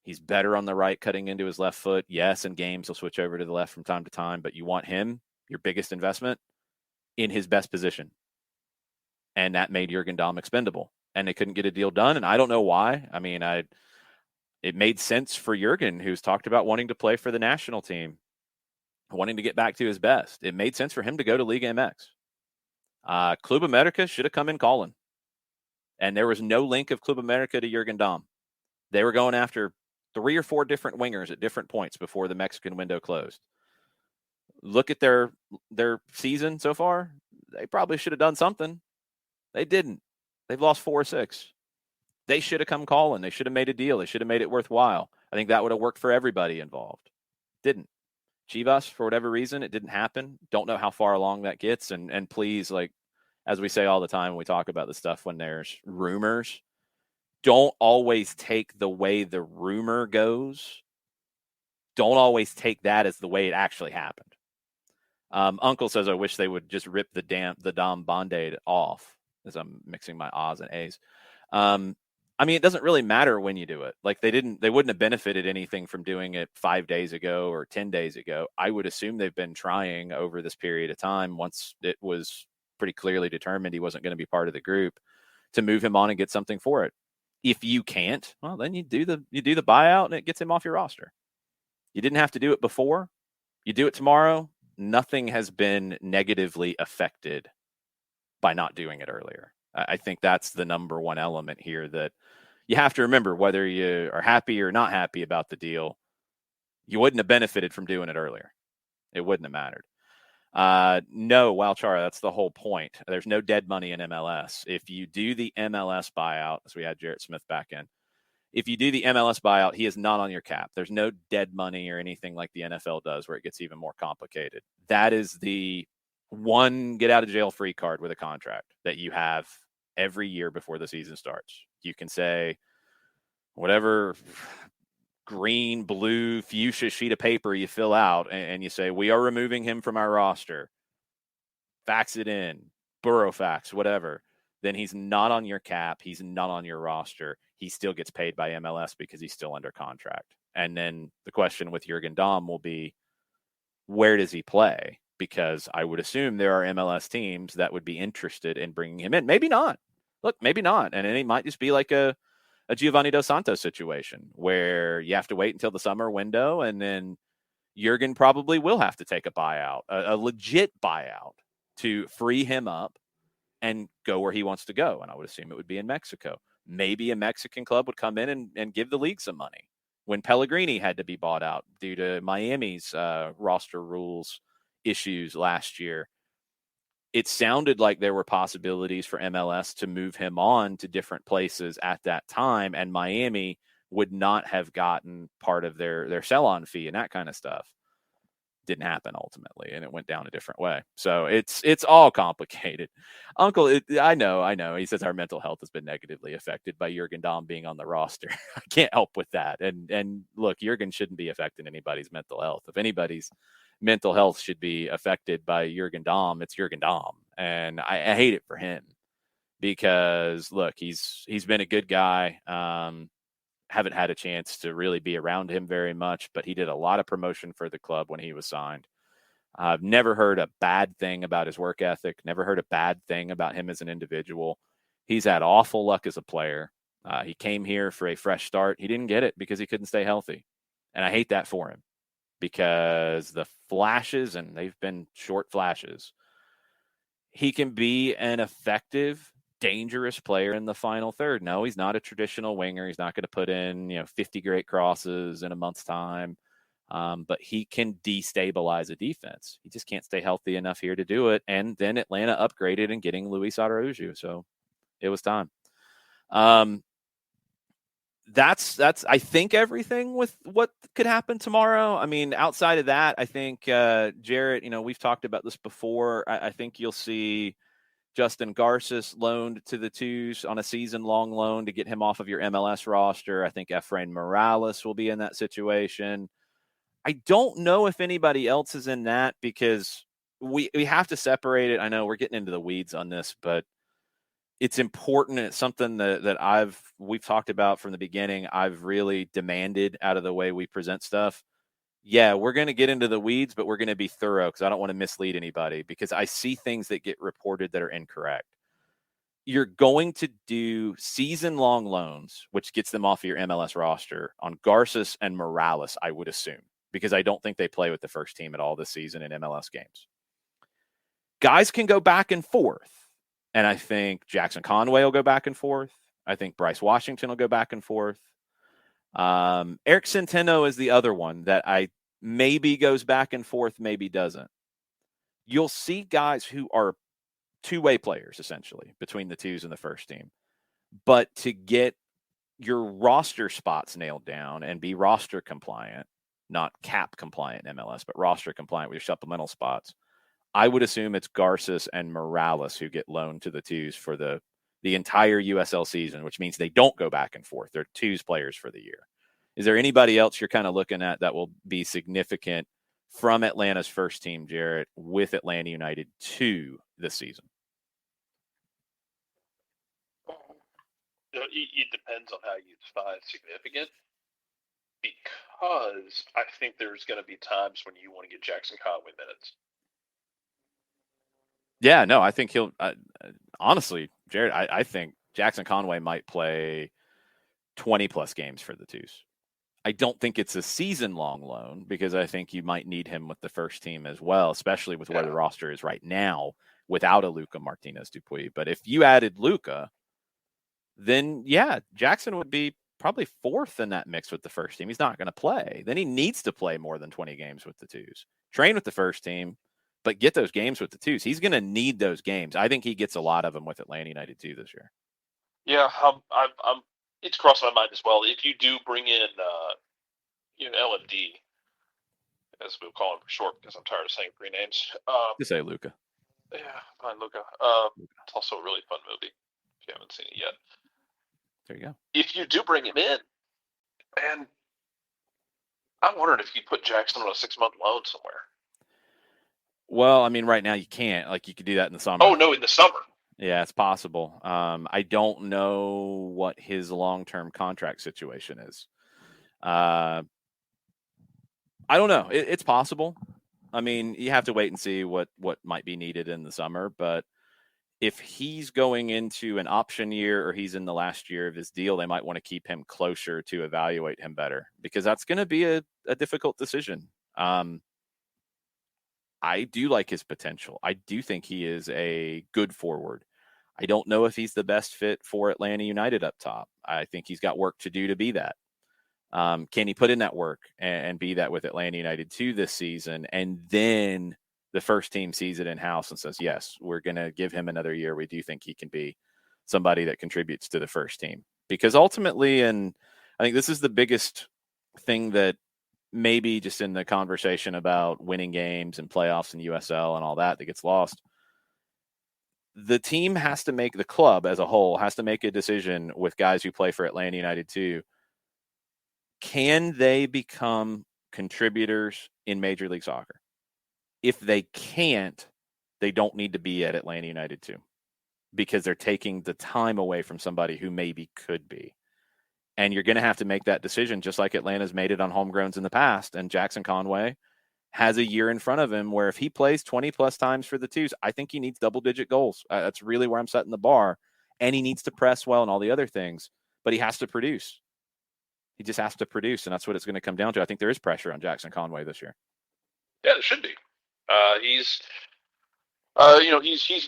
He's better on the right, cutting into his left foot. Yes, in games he'll switch over to the left from time to time, but you want him, your biggest investment, in his best position. And that made Jurgen Damm expendable. And they couldn't get a deal done, and I don't know why. I mean, it made sense for Jurgen, who's talked about wanting to play for the national team, wanting to get back to his best. It made sense for him to go to Liga MX. Club America should have come in calling. And there was no link of Club America to Jurgen Damm. They were going after 3 or 4 different wingers at different points before the Mexican window closed. Look at their season so far. They probably should have done something. They didn't. They've lost 4 or 6. They should have come calling. They should have made a deal. They should have made it worthwhile. I think that would have worked for everybody involved. Didn't. Chivas, for whatever reason, it didn't happen. Don't know how far along that gets. And please, like, as we say all the time when we talk about this stuff, when there's rumors, don't always take the way the rumor goes. Don't always take that as the way it actually happened. Uncle says, I wish they would just rip the Dom Band-Aid off, as I'm mixing my A's and A's. I mean, it doesn't really matter when you do it. Like, they wouldn't have benefited anything from doing it 5 days ago or 10 days ago. I would assume they've been trying over this period of time, once it was pretty clearly determined he wasn't going to be part of the group, to move him on and get something for it. If you can't, well, then you do the buyout and it gets him off your roster. You didn't have to do it before. You do it tomorrow. Nothing has been negatively affected by not doing it earlier. I think that's the number one element here that you have to remember. Whether you are happy or not happy about the deal, you wouldn't have benefited from doing it earlier. It wouldn't have mattered. No, Walchara, that's the whole point. There's no dead money in MLS. If you do the MLS buyout, as we had Jarrett Smith back in, if you do the MLS buyout, he is not on your cap. There's no dead money or anything like the NFL does where it gets even more complicated. That is the one get out of jail free card with a contract that you have every year before the season starts. You can say whatever green, blue, fuchsia sheet of paper you fill out, and you say, we are removing him from our roster. Fax it in, Burofax, whatever. Then he's not on your cap. He's not on your roster. He still gets paid by MLS because he's still under contract. And then the question with Jürgen Damm will be, where does he play? Because I would assume there are MLS teams that would be interested in bringing him in. Maybe not. Look, maybe not. And then he might just be like a Giovanni Dos Santos situation where you have to wait until the summer window, and then Jürgen probably will have to take a buyout, a legit buyout, to free him up and go where he wants to go. And I would assume it would be in Mexico. Maybe a Mexican club would come in and give the league some money. When Pellegrini had to be bought out due to Miami's roster rules issues last year, it sounded like there were possibilities for MLS to move him on to different places at that time, and Miami would not have gotten part of their sell-on fee and that kind of stuff. Didn't happen ultimately, and it went down a different way. So it's all complicated. Uncle, I know. He says our mental health has been negatively affected by Jürgen Damm being on the roster. I can't help with that. And look, Jürgen shouldn't be affecting anybody's mental health. If anybody's mental health should be affected by Jürgen Damm, it's Jürgen Damm. And I hate it for him because, look, he's been a good guy. Haven't had a chance to really be around him very much, but he did a lot of promotion for the club when he was signed. I've never heard a bad thing about his work ethic, never heard a bad thing about him as an individual. He's had awful luck as a player. He came here for a fresh start. He didn't get it because he couldn't stay healthy. And I hate that for him because the flashes, and they've been short flashes, he can be an effective, dangerous player in the final third. No, he's not a traditional winger. He's not going to put in, 50 great crosses in a month's time. But he can destabilize a defense. He just can't stay healthy enough here to do it. And then Atlanta upgraded in getting Luis Araujo. So it was time. That's I think everything with what could happen tomorrow. I mean, outside of that, I think Jarrett, we've talked about this before. I think you'll see Justin Garces loaned to the Twos on a season-long loan to get him off of your MLS roster. I think Efrain Morales will be in that situation. I don't know if anybody else is in that because we have to separate it. I know we're getting into the weeds on this, but it's important. It's something that we've talked about from the beginning. I've really demanded out of the way we present stuff. Yeah, we're going to get into the weeds, but we're going to be thorough because I don't want to mislead anybody because I see things that get reported that are incorrect. You're going to do season-long loans, which gets them off of your MLS roster on Garces and Morales, I would assume, because I don't think they play with the first team at all this season in MLS games. Guys can go back and forth, and I think Jackson Conway will go back and forth. I think Bryce Washington will go back and forth. Eric Centeno is the other one that I maybe goes back and forth, maybe doesn't. You'll see guys who are two-way players, essentially, between the Twos and the first team. But to get your roster spots nailed down and be roster compliant, not cap compliant in MLS, but roster compliant with your supplemental spots. I would assume it's Garces and Morales who get loaned to the twos for the entire USL season, which means they don't go back and forth. They're twos players for the year. Is there anybody else you're kind of looking at that will be significant from Atlanta's first team, Jarrett, with Atlanta United 2 this season? It depends on how you define significant, because I think there's going to be times when you want to get Jackson Conway minutes. Yeah, no, I think he'll honestly, Jared, I think Jackson Conway might play 20 plus games for the twos. I don't think it's a season long loan because I think you might need him with the first team as well, especially with where the roster is right now without a Luca Martinez Dupuy. But if you added Luca, then yeah, Jackson would be probably fourth in that mix with the first team. He's not going to play. Then he needs to play more than 20 games with the twos. Train with the first team, but get those games with the twos. He's going to need those games. I think he gets a lot of them with Atlanta United too this year. Yeah, it's crossed my mind as well. If you do bring in, LMD, as we'll call him for short, because I'm tired of saying three names. Just say Luca. Yeah, fine, Luca. It's also a really fun movie if you haven't seen it yet. There you go. If you do bring him in, and I'm wondering if you put Jackson on a 6-month loan somewhere. Well, I mean, right now you can't. Like, you could do that in the summer. Oh, no, in the summer. Yeah, it's possible. I don't know what his long-term contract situation is. I don't know. It's possible. I mean, you have to wait and see what might be needed in the summer. But if he's going into an option year or he's in the last year of his deal, they might want to keep him closer to evaluate him better, because that's going to be a difficult decision. I do like his potential. I do think he is a good forward. I don't know if he's the best fit for Atlanta United up top. I think he's got work to do to be that. Can he put in that work and be that with Atlanta United 2 this season? And then the first team sees it in-house and says, yes, we're going to give him another year. We do think he can be somebody that contributes to the first team. Because ultimately, and I think this is the biggest thing that maybe just in the conversation about winning games and playoffs and USL and all that gets lost. The team has to make, the club as a whole has to make a decision with guys who play for Atlanta United too. Can they become contributors in Major League Soccer? If they can't, they don't need to be at Atlanta United too, because they're taking the time away from somebody who maybe could be. And you're going to have to make that decision, just like Atlanta's made it on homegrowns in the past. And Jackson Conway has a year in front of him where if he plays 20 plus times for the twos, I think he needs double-digit goals. That's really where I'm setting the bar. And he needs to press well and all the other things, but he has to produce. He just has to produce, and that's what it's going to come down to. I think there is pressure on Jackson Conway this year. Yeah, there should be. He's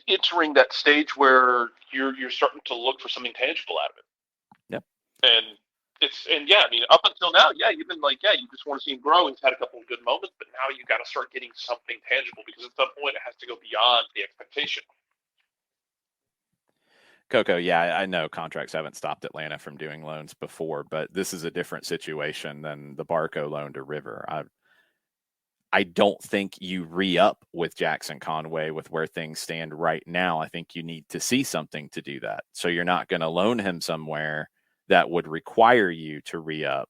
entering that stage where you're starting to look for something tangible out of it. Yep. Up until now, you've been like, you just want to see him grow. He's had a couple of good moments, but now you got to start getting something tangible, because at some point it has to go beyond the expectation. Coco, yeah, I know contracts haven't stopped Atlanta from doing loans before, but this is a different situation than the Barco loan to River. I don't think you re-up with Jackson Conway with where things stand right now. I think you need to see something to do that. So you're not going to loan him somewhere that would require you to re-up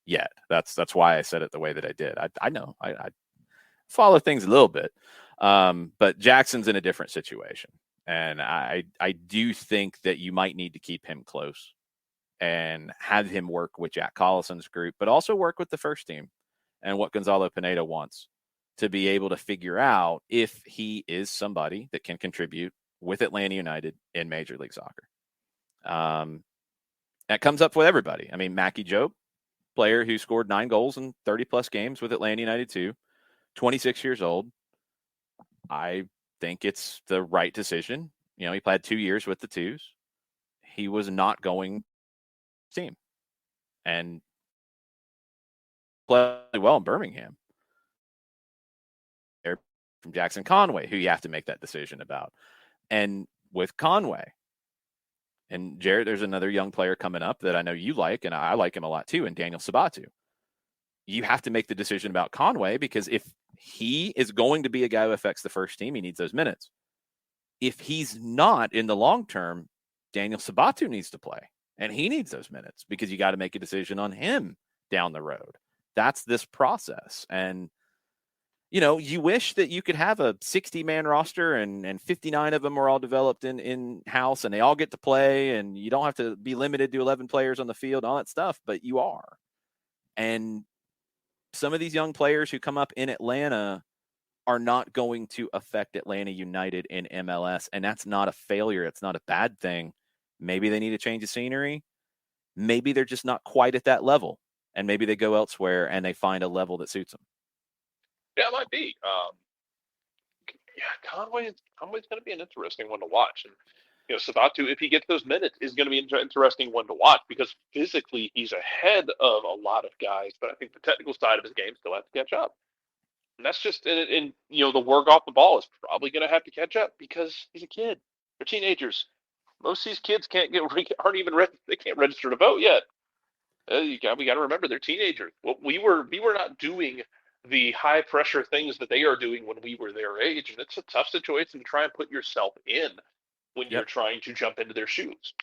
yet. That's why I said it the way that I did. I know I follow things a little bit, but Jackson's in a different situation. And I do think that you might need to keep him close and have him work with Jack Collison's group, but also work with the first team and what Gonzalo Pineda wants to be able to figure out if he is somebody that can contribute with Atlanta United in Major League Soccer. That comes up with everybody. I mean, Mackie Jobe, player who scored 9 goals in 30-plus games with Atlanta United too, 26 years old. I think it's the right decision. He played 2 years with the twos. He was not going team and played well in Birmingham. From Jackson Conway, who you have to make that decision about. And with Conway and Jared, there's another young player coming up that I know you like, and I like him a lot too, and Daniel Sabatu. you have to make the decision about Conway, because if he is going to be a guy who affects the first team, he needs those minutes. If he's not, in the long term, Daniel Sabatu needs to play, and he needs those minutes, because you got to make a decision on him down the road. That's this process. And, you wish that you could have a 60-man roster and 59 of them are all developed in-house and they all get to play, and you don't have to be limited to 11 players on the field, all that stuff, but you are. And some of these young players who come up in Atlanta are not going to affect Atlanta United in MLS, and that's not a failure. It's not a bad thing. Maybe they need to change the scenery. Maybe they're just not quite at that level, and maybe they go elsewhere and they find a level that suits them. Yeah, it might be. Conway's going to be an interesting one to watch. And, Sabatu, if he gets those minutes, is going to be an interesting one to watch, because physically he's ahead of a lot of guys, but I think the technical side of his game still has to catch up. And that's just, the work off the ball is probably going to have to catch up, because he's a kid. They're teenagers. Most of these kids they can't register to vote yet. We got to remember, they're teenagers. Well, we were not doing the high pressure things that they are doing when we were their age, and it's a tough situation to try and put yourself in when you're trying to jump into their shoes.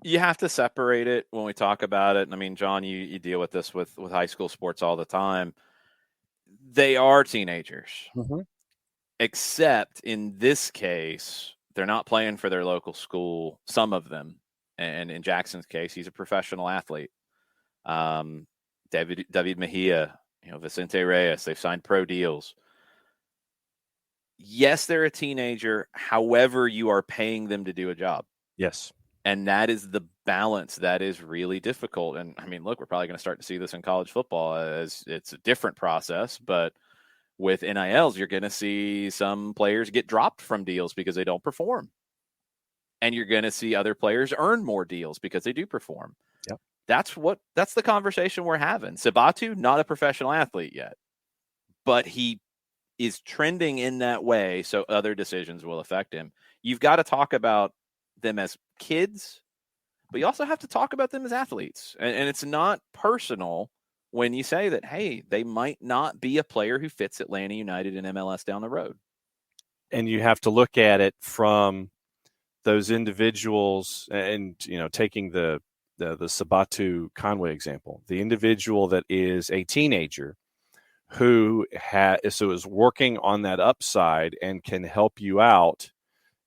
You have to separate it when we talk about it. I mean, John, you deal with this with high school sports all the time. They are teenagers, except in this case, they're not playing for their local school, some of them. And in Jackson's case, he's a professional athlete. David Mejia, Vicente Reyes, they've signed pro deals. Yes, they're a teenager. However, you are paying them to do a job. Yes. And that is the balance that is really difficult. And I mean, look, we're probably going to start to see this in college football, as it's a different process. But with NILs, you're going to see some players get dropped from deals because they don't perform. And you're going to see other players earn more deals because they do perform. Yep. That's the conversation we're having. Sabatu, not a professional athlete yet, but he is trending in that way, so other decisions will affect him. You've got to talk about them as kids, but you also have to talk about them as athletes. And it's not personal when you say that, hey, they might not be a player who fits Atlanta United and MLS down the road. And you have to look at it from those individuals, and taking the Sabatu Conway example, the individual that is a teenager who is working on that upside and can help you out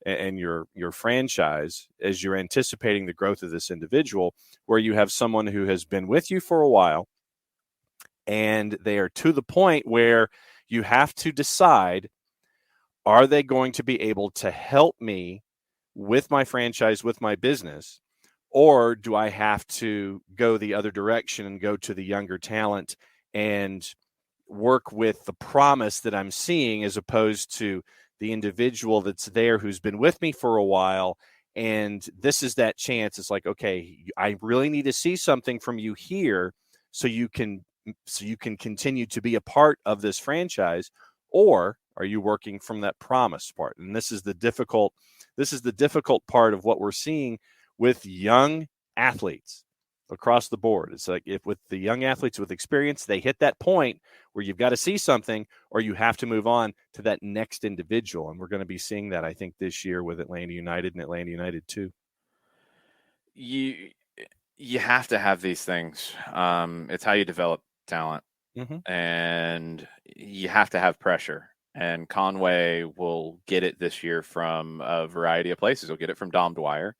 and your franchise as you're anticipating the growth of this individual, where you have someone who has been with you for a while and they are to the point where you have to decide, are they going to be able to help me with my franchise, with my business, or do I have to go the other direction and go to the younger talent and work with the promise that I'm seeing, as opposed to the individual that's there who's been with me for a while, and this is that chance. It's like, okay, I really need to see something from you here so you can continue to be a part of this franchise, or are you working from that promise part? And this is the difficult part of what we're seeing with young athletes across the board. It's like, if with the young athletes with experience, they hit that point where you've got to see something, or you have to move on to that next individual. And we're going to be seeing that, I think, this year with Atlanta United and Atlanta United too. You have to have these things. It's how you develop talent, and you have to have pressure. And Conway will get it this year from a variety of places. He'll get it from Dom Dwyer.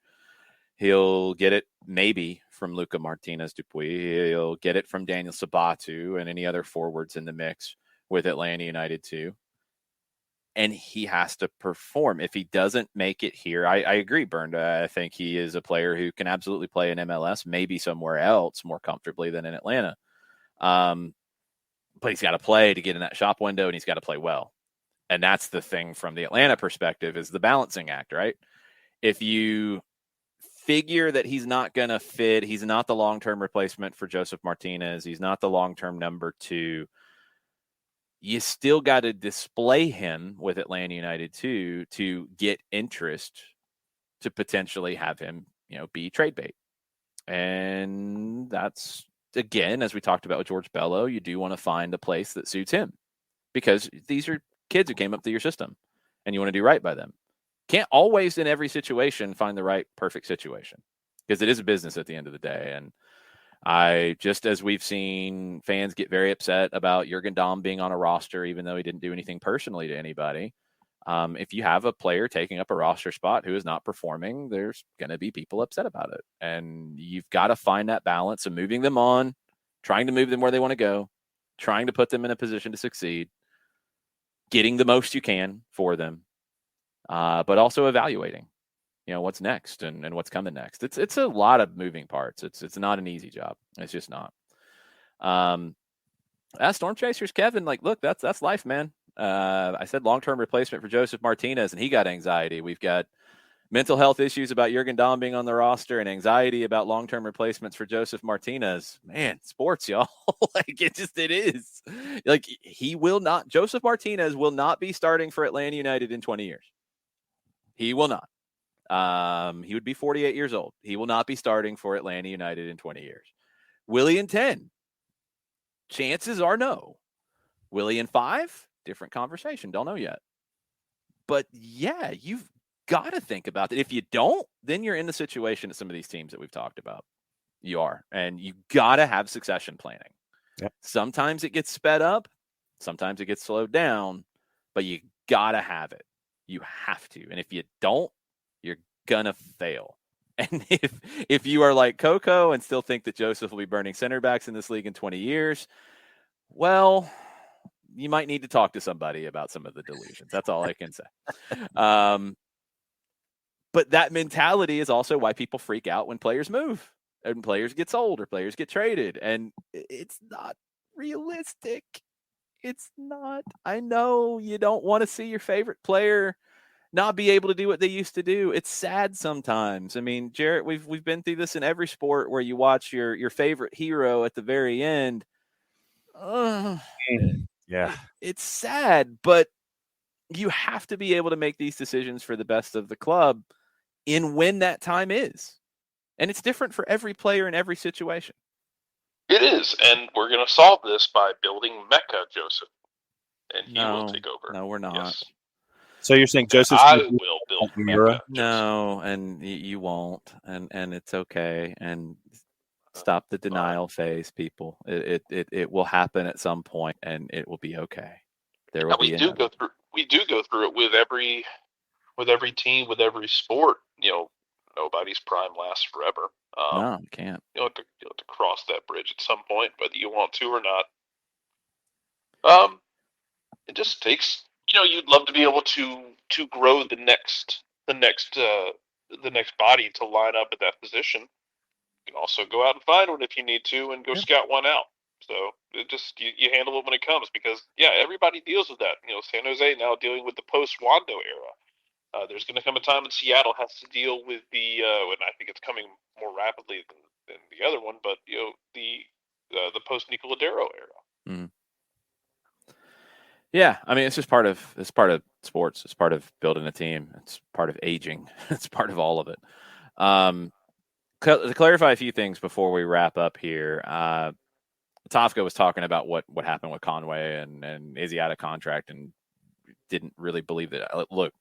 He'll get it maybe from Luca Martinez Dupuis. He'll get it from Daniel Sabatu and any other forwards in the mix with Atlanta United too. And he has to perform. If he doesn't make it here, I agree, Bernd. I think he is a player who can absolutely play in MLS, maybe somewhere else more comfortably than in Atlanta. But he's got to play to get in that shop window, and he's got to play well. And that's the thing from the Atlanta perspective, is the balancing act, right? If you figure that he's not going to fit, he's not the long-term replacement for Joseph Martinez, he's not the long-term number 2, you still got to display him with Atlanta United too, to get interest, to potentially have him, be trade bait. And that's again, as we talked about with George Bello, you do want to find a place that suits him, because these are kids who came up through your system and you want to do right by them. Can't always in every situation find the right perfect situation, because it is a business at the end of the day. And just as we've seen fans get very upset about Jurgen Damm being on a roster, even though he didn't do anything personally to anybody. If you have a player taking up a roster spot who is not performing, there's going to be people upset about it. And you've got to find that balance of moving them on, trying to move them where they want to go, trying to put them in a position to succeed, getting the most you can for them, but also evaluating, what's next and what's coming next. It's a lot of moving parts. It's not an easy job. It's just not. As Storm Chasers, Kevin, look, that's life, man. I said long-term replacement for Joseph Martinez, and he got anxiety. We've got mental health issues about Jurgen Damm being on the roster and anxiety about long-term replacements for Joseph Martinez. Man, sports, y'all. It is. Joseph Martinez will not be starting for Atlanta United in 20 years. He will not. He would be 48 years old. He will not be starting for Atlanta United in 20 years. Will he in 10? Chances are no. Will he in 5? Different conversation. Don't know yet. But yeah, you've got to think about it. If you don't, then you're in the situation at some of these teams that we've talked about. You are. And you got to have succession planning. Yep. Sometimes it gets sped up. Sometimes it gets slowed down. But you got to have it. You have to. And if you don't, you're going to fail. And if you are like Coco and still think that Joseph will be burning center backs in this league in 20 years, well, you might need to talk to somebody about some of the delusions. That's all I can say. But that mentality is also why people freak out when players move and players get sold or players get traded. And it's not realistic. It's not. I know you don't want to see your favorite player not be able to do what they used to do. It's sad sometimes. I mean, Jarrett, we've been through this in every sport where you watch your favorite hero at the very end. Yeah. It's sad, but you have to be able to make these decisions for the best of the club in when that time is. And it's different for every player in every situation. It is, and we're going to solve this by building Mecca, Joseph, and he will take over. No, we're not. Yes. So you're saying Joseph? I will build Mecca. No, and you won't, and it's okay. And stop the denial phase, people. It will happen at some point, and it will be okay. There will be. We do go through it with every team, with every sport. Nobody's prime lasts forever. No, you can't. You'll have to cross that bridge at some point, whether you want to or not. It just takes. You'd love to be able to grow the next body to line up at that position. You can also go out and find one if you need to, and go scout one out. So it just you handle it when it comes, because everybody deals with that. San Jose now dealing with the post Wando era. There's going to come a time when Seattle has to deal with the, and I think it's coming more rapidly than the other one, but the post Nicoladero era. Mm. Yeah, I mean, it's part of sports. It's part of building a team. It's part of aging. It's part of all of it. To clarify a few things before we wrap up here, Tofka was talking about what happened with Conway and is he out of contract, and didn't really believe that. Look,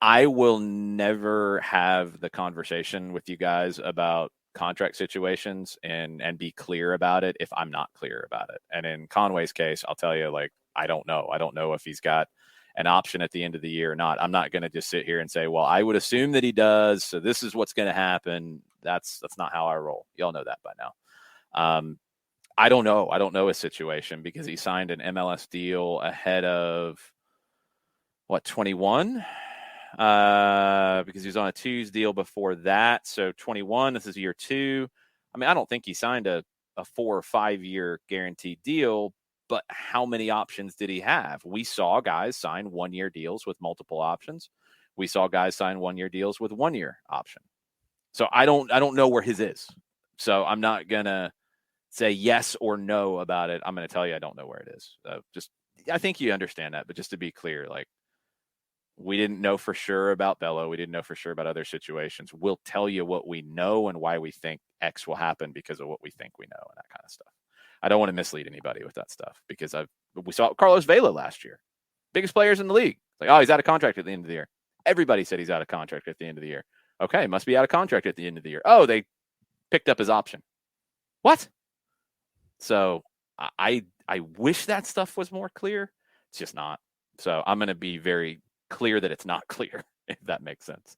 I will never have the conversation with you guys about contract situations and be clear about it if I'm not clear about it. And in Conway's case, I'll tell you, I don't know. I don't know if he's got an option at the end of the year or not. I'm not going to just sit here and say, well, I would assume that he does, so this is what's going to happen. That's not how I roll. Y'all know that by now. I don't know. I don't know his situation, because he signed an MLS deal ahead of 21? Because he was on a 2's deal before that. So 21, this is year 2. I mean, I don't think he signed a 4 or 5 year guaranteed deal, but how many options did he have? We saw guys sign 1 year deals with multiple options. We saw guys sign 1 year deals with 1 year option. So I don't know where his is. So I'm not going to say yes or no about it. I'm going to tell you I don't know where it is. I think you understand that, but just to be clear, We didn't know for sure about Bello. We didn't know for sure about other situations. We'll tell you what we know and why we think X will happen because of what we think we know and that kind of stuff. I don't want to mislead anybody with that stuff because we saw Carlos Vela last year, biggest players in the league. Like, oh, he's out of contract at the end of the year. Everybody said he's out of contract at the end of the year. Okay, must be out of contract at the end of the year. Oh, they picked up his option. What? So I wish that stuff was more clear. It's just not. So I'm going to be very clear that it's not clear, if that makes sense.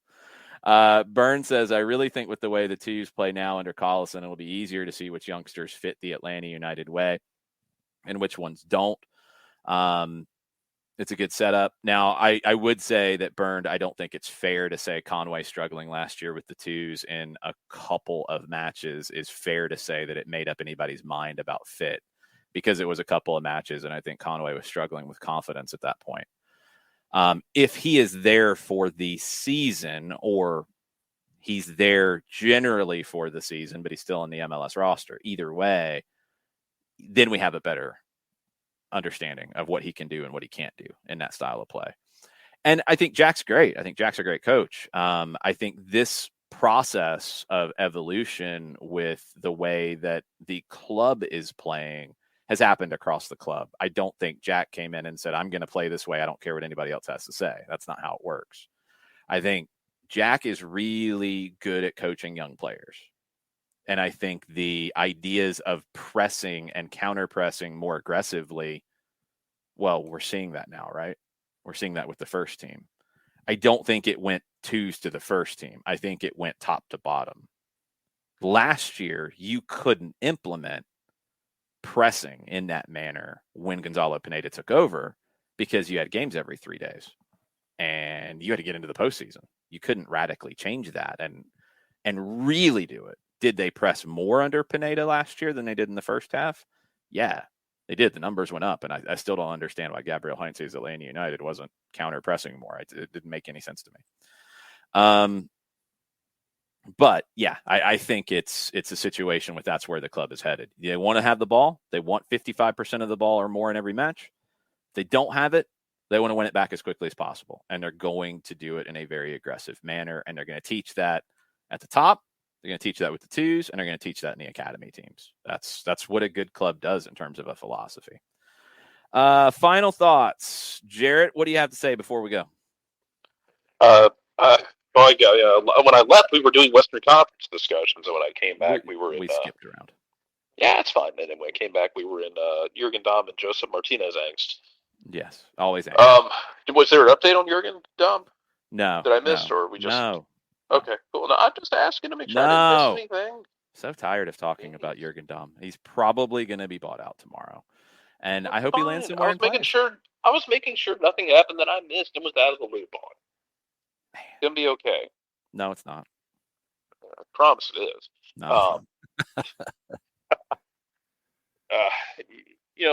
Byrne says, I really think with the way the twos play now under Collison, it'll be easier to see which youngsters fit the Atlanta United way and which ones don't. It's a good setup. Now, I would say that Byrne, I don't think it's fair to say Conway struggling last year with the twos in a couple of matches is fair to say that it made up anybody's mind about fit because it was a couple of matches, and I think Conway was struggling with confidence at that point. If he is there for the season or he's there generally for the season, but he's still in the MLS roster, either way, then we have a better understanding of what he can do and what he can't do in that style of play. And I think Jack's great. I think Jack's a great coach. I think this process of evolution with the way that the club is playing has happened across the club. I don't think Jack came in and said, I'm going to play this way. I don't care what anybody else has to say. That's not how it works. I think Jack is really good at coaching young players. And I think the ideas of pressing and counter-pressing more aggressively, well, we're seeing that now, right? We're seeing that with the first team. I don't think it went twos to the first team. I think it went top to bottom. Last year, you couldn't implement pressing in that manner when Gonzalo Pineda took over because you had games every 3 days and you had to get into the postseason. You couldn't radically change that and really do it. Did they press more under Pineda last year than they did in the first half? Yeah, they did. The numbers went up, and I still don't understand why Gabriel Heinze's Atlanta United wasn't counter-pressing more. It didn't make any sense to me. But, yeah, I think it's a situation with that's where the club is headed. They want to have the ball. They want 55% of the ball or more in every match. If they don't have it, they want to win it back as quickly as possible, and they're going to do it in a very aggressive manner, and they're going to teach that at the top. They're going to teach that with the twos, and they're going to teach that in the academy teams. That's what a good club does in terms of a philosophy. Final thoughts. Jarrett, what do you have to say before we go? When I left, we were doing Western Conference discussions, and when I came back, we skipped around. Yeah, it's fine. And then when I came back, we were in Jurgen Damm and Joseph Martinez angst. Yes, always angst. Was there an update on Jurgen Damm? No. Did I miss, or we just... No. Okay, cool. No, I'm just asking to make sure I didn't miss anything. So tired of talking about Jurgen Damm. He's probably going to be bought out tomorrow. And I hope he lands somewhere in Players. I was making sure nothing happened that I missed and was out of the loop on. It's going to be okay. No, it's not. I promise it is. No,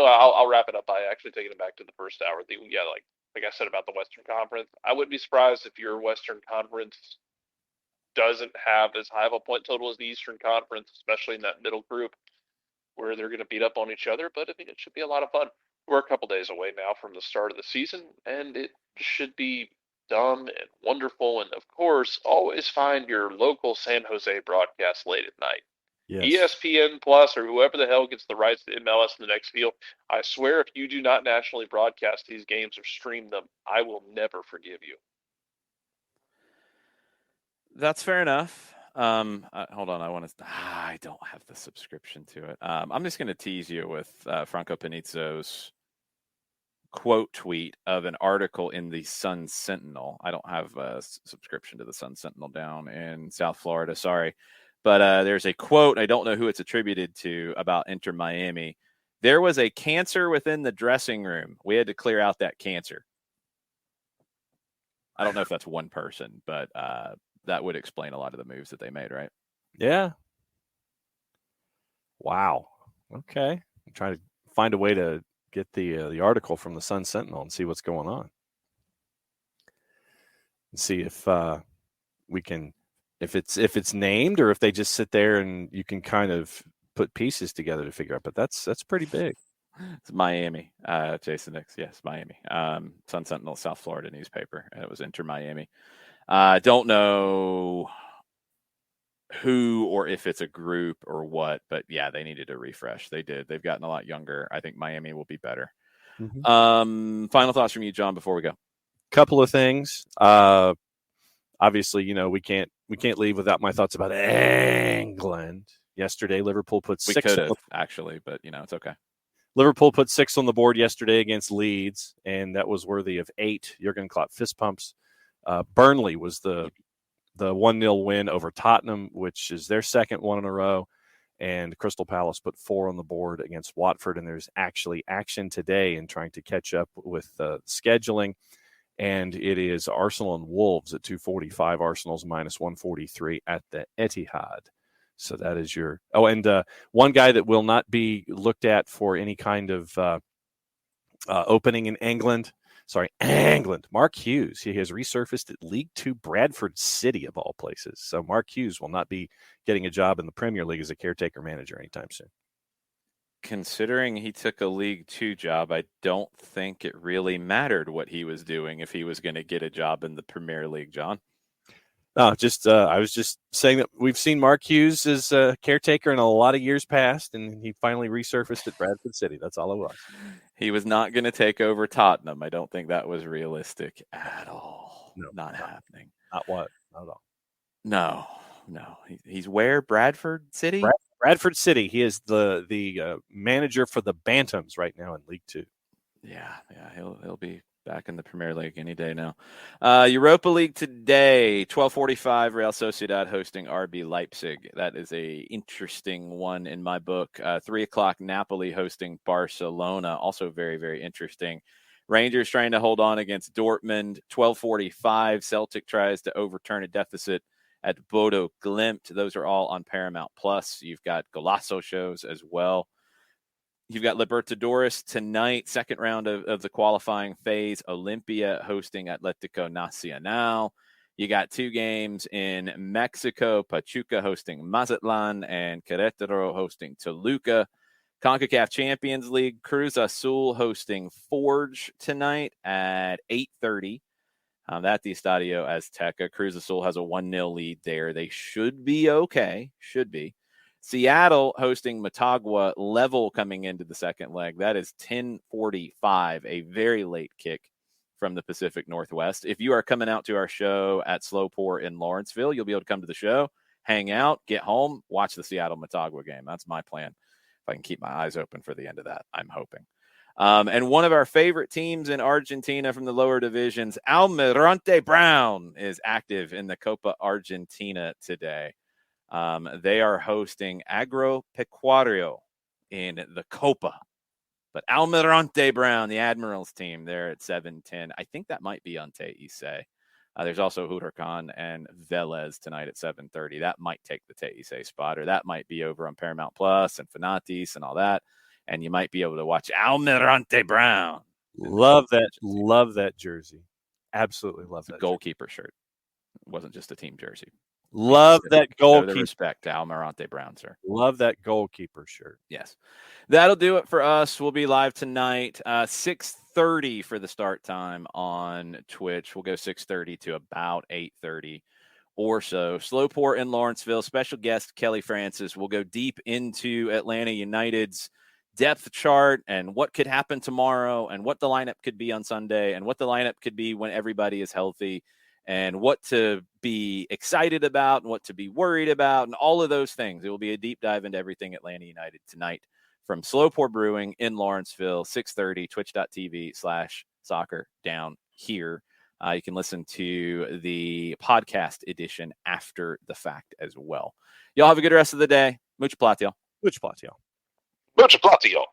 I'll wrap it up by actually taking it back to the first hour. Yeah, like I said about the Western Conference, I wouldn't be surprised if your Western Conference doesn't have as high of a point total as the Eastern Conference, especially in that middle group where they're going to beat up on each other. But I think it should be a lot of fun. We're a couple days away now from the start of the season, and it should be dumb and wonderful. And of course, always find your local San Jose broadcast late at night. Yes. ESPN Plus or whoever the hell gets the rights to MLS in the next deal. I swear, if you do not nationally broadcast these games or stream them, I will never forgive you. That's fair enough. Hold on. I don't have the subscription to it. I'm just going to tease you with Franco Panizzo's quote tweet of an article in the Sun Sentinel. I don't have a subscription to the Sun Sentinel down in South Florida. Sorry. But there's a quote, I don't know who it's attributed to, about Inter Miami. There was a cancer within the dressing room. We had to clear out that cancer. I don't know if that's one person, but that would explain a lot of the moves that they made, right? Yeah. Wow. Okay. I'm trying to find a way to get the article from the Sun Sentinel and see what's going on. And see if we can, if it's named or if they just sit there and you can kind of put pieces together to figure out. But that's pretty big. It's Miami, Jason Nix. Yes, Miami. Sun Sentinel, South Florida newspaper. And it was Inter Miami. Don't know who or if it's a group or what, but yeah, they needed a refresh. They did. They've gotten a lot younger. I think Miami will be better. Mm-hmm. Final thoughts from you, John, before we go. Couple of things. Obviously, we can't leave without my thoughts about England. Yesterday, Liverpool put 6. We could have, actually, but, it's okay. Liverpool put 6 on the board yesterday against Leeds, and that was worthy of 8 Jurgen Klopp fist pumps. Burnley was the 1-0 win over Tottenham, which is their second one in a row, and Crystal Palace put 4 on the board against Watford, and there's actually action today in trying to catch up with scheduling, and it is Arsenal and Wolves at 2:45. Arsenal's minus 143 at the Etihad. So that is your – and one guy that will not be looked at for any kind of opening in England, Mark Hughes. He has resurfaced at League Two Bradford City, of all places. So Mark Hughes will not be getting a job in the Premier League as a caretaker manager anytime soon. Considering he took a League Two job, I don't think it really mattered what he was doing if he was going to get a job in the Premier League, John. No, I was just saying that we've seen Mark Hughes as a caretaker in a lot of years past, and he finally resurfaced at Bradford City. That's all it was. He was not going to take over Tottenham. I don't think that was realistic at all. No, not happening. Not what? Not at all. No. He's where? Bradford City? Bradford City. He is the manager for the Bantams right now in League Two. Yeah. He'll be back in the Premier League any day now. Europa League today, 12:45. Real Sociedad hosting RB Leipzig. That is a interesting one in my book. 3:00. Napoli hosting Barcelona. Also very, very interesting. Rangers trying to hold on against Dortmund. 12:45. Celtic tries to overturn a deficit at Bodo Glimt. Those are all on Paramount Plus. You've got Golazo shows as well. You've got Libertadores tonight, second round of the qualifying phase. Olimpia hosting Atlético Nacional. You got 2 games in Mexico. Pachuca hosting Mazatlan and Querétaro hosting Toluca. CONCACAF Champions League, Cruz Azul hosting Forge tonight at 8:30. At the Estadio Azteca. Cruz Azul has a 1-0 lead there. They should be okay. Should be. Seattle hosting Motagua, level coming into the second leg. That is 10:45, a very late kick from the Pacific Northwest. If you are coming out to our show at Slow Pour in Lawrenceville, you'll be able to come to the show, hang out, get home, watch the Seattle Motagua game. That's my plan. If I can keep my eyes open for the end of that, I'm hoping. And one of our favorite teams in Argentina from the lower divisions, Almirante Brown, is active in the Copa Argentina today. They are hosting Agropecuario in the Copa. But Almirante Brown, the Admirals team, they're at 7:10. I think that might be on Teisei. There's also Huracan and Vélez tonight at 7:30. That might take the Teisei spot, or that might be over on Paramount Plus and Fanatis and all that. And you might be able to watch Almirante Brown. Love that jersey. Absolutely love that. Goalkeeper shirt. It wasn't just a team jersey. Love that goalkeeper. The respect to Almirante Brown, sir. Love that goalkeeper shirt. Yes. That'll do it for us. We'll be live tonight, 6:30 for the start time on Twitch. We'll go 6:30 to about 8:30 or so. Slow Pour in Lawrenceville. Special guest Kelly Francis. We'll go deep into Atlanta United's depth chart and what could happen tomorrow and what the lineup could be on Sunday and what the lineup could be when everybody is healthy and what to be excited about and what to be worried about and all of those things. It will be a deep dive into everything Atlanta United tonight from Slow Pour Brewing in Lawrenceville, 6:30, twitch.tv/soccer down here. You can listen to the podcast edition after the fact as well. Y'all have a good rest of the day. Mucho platio. Mucho platio. Mucho platio.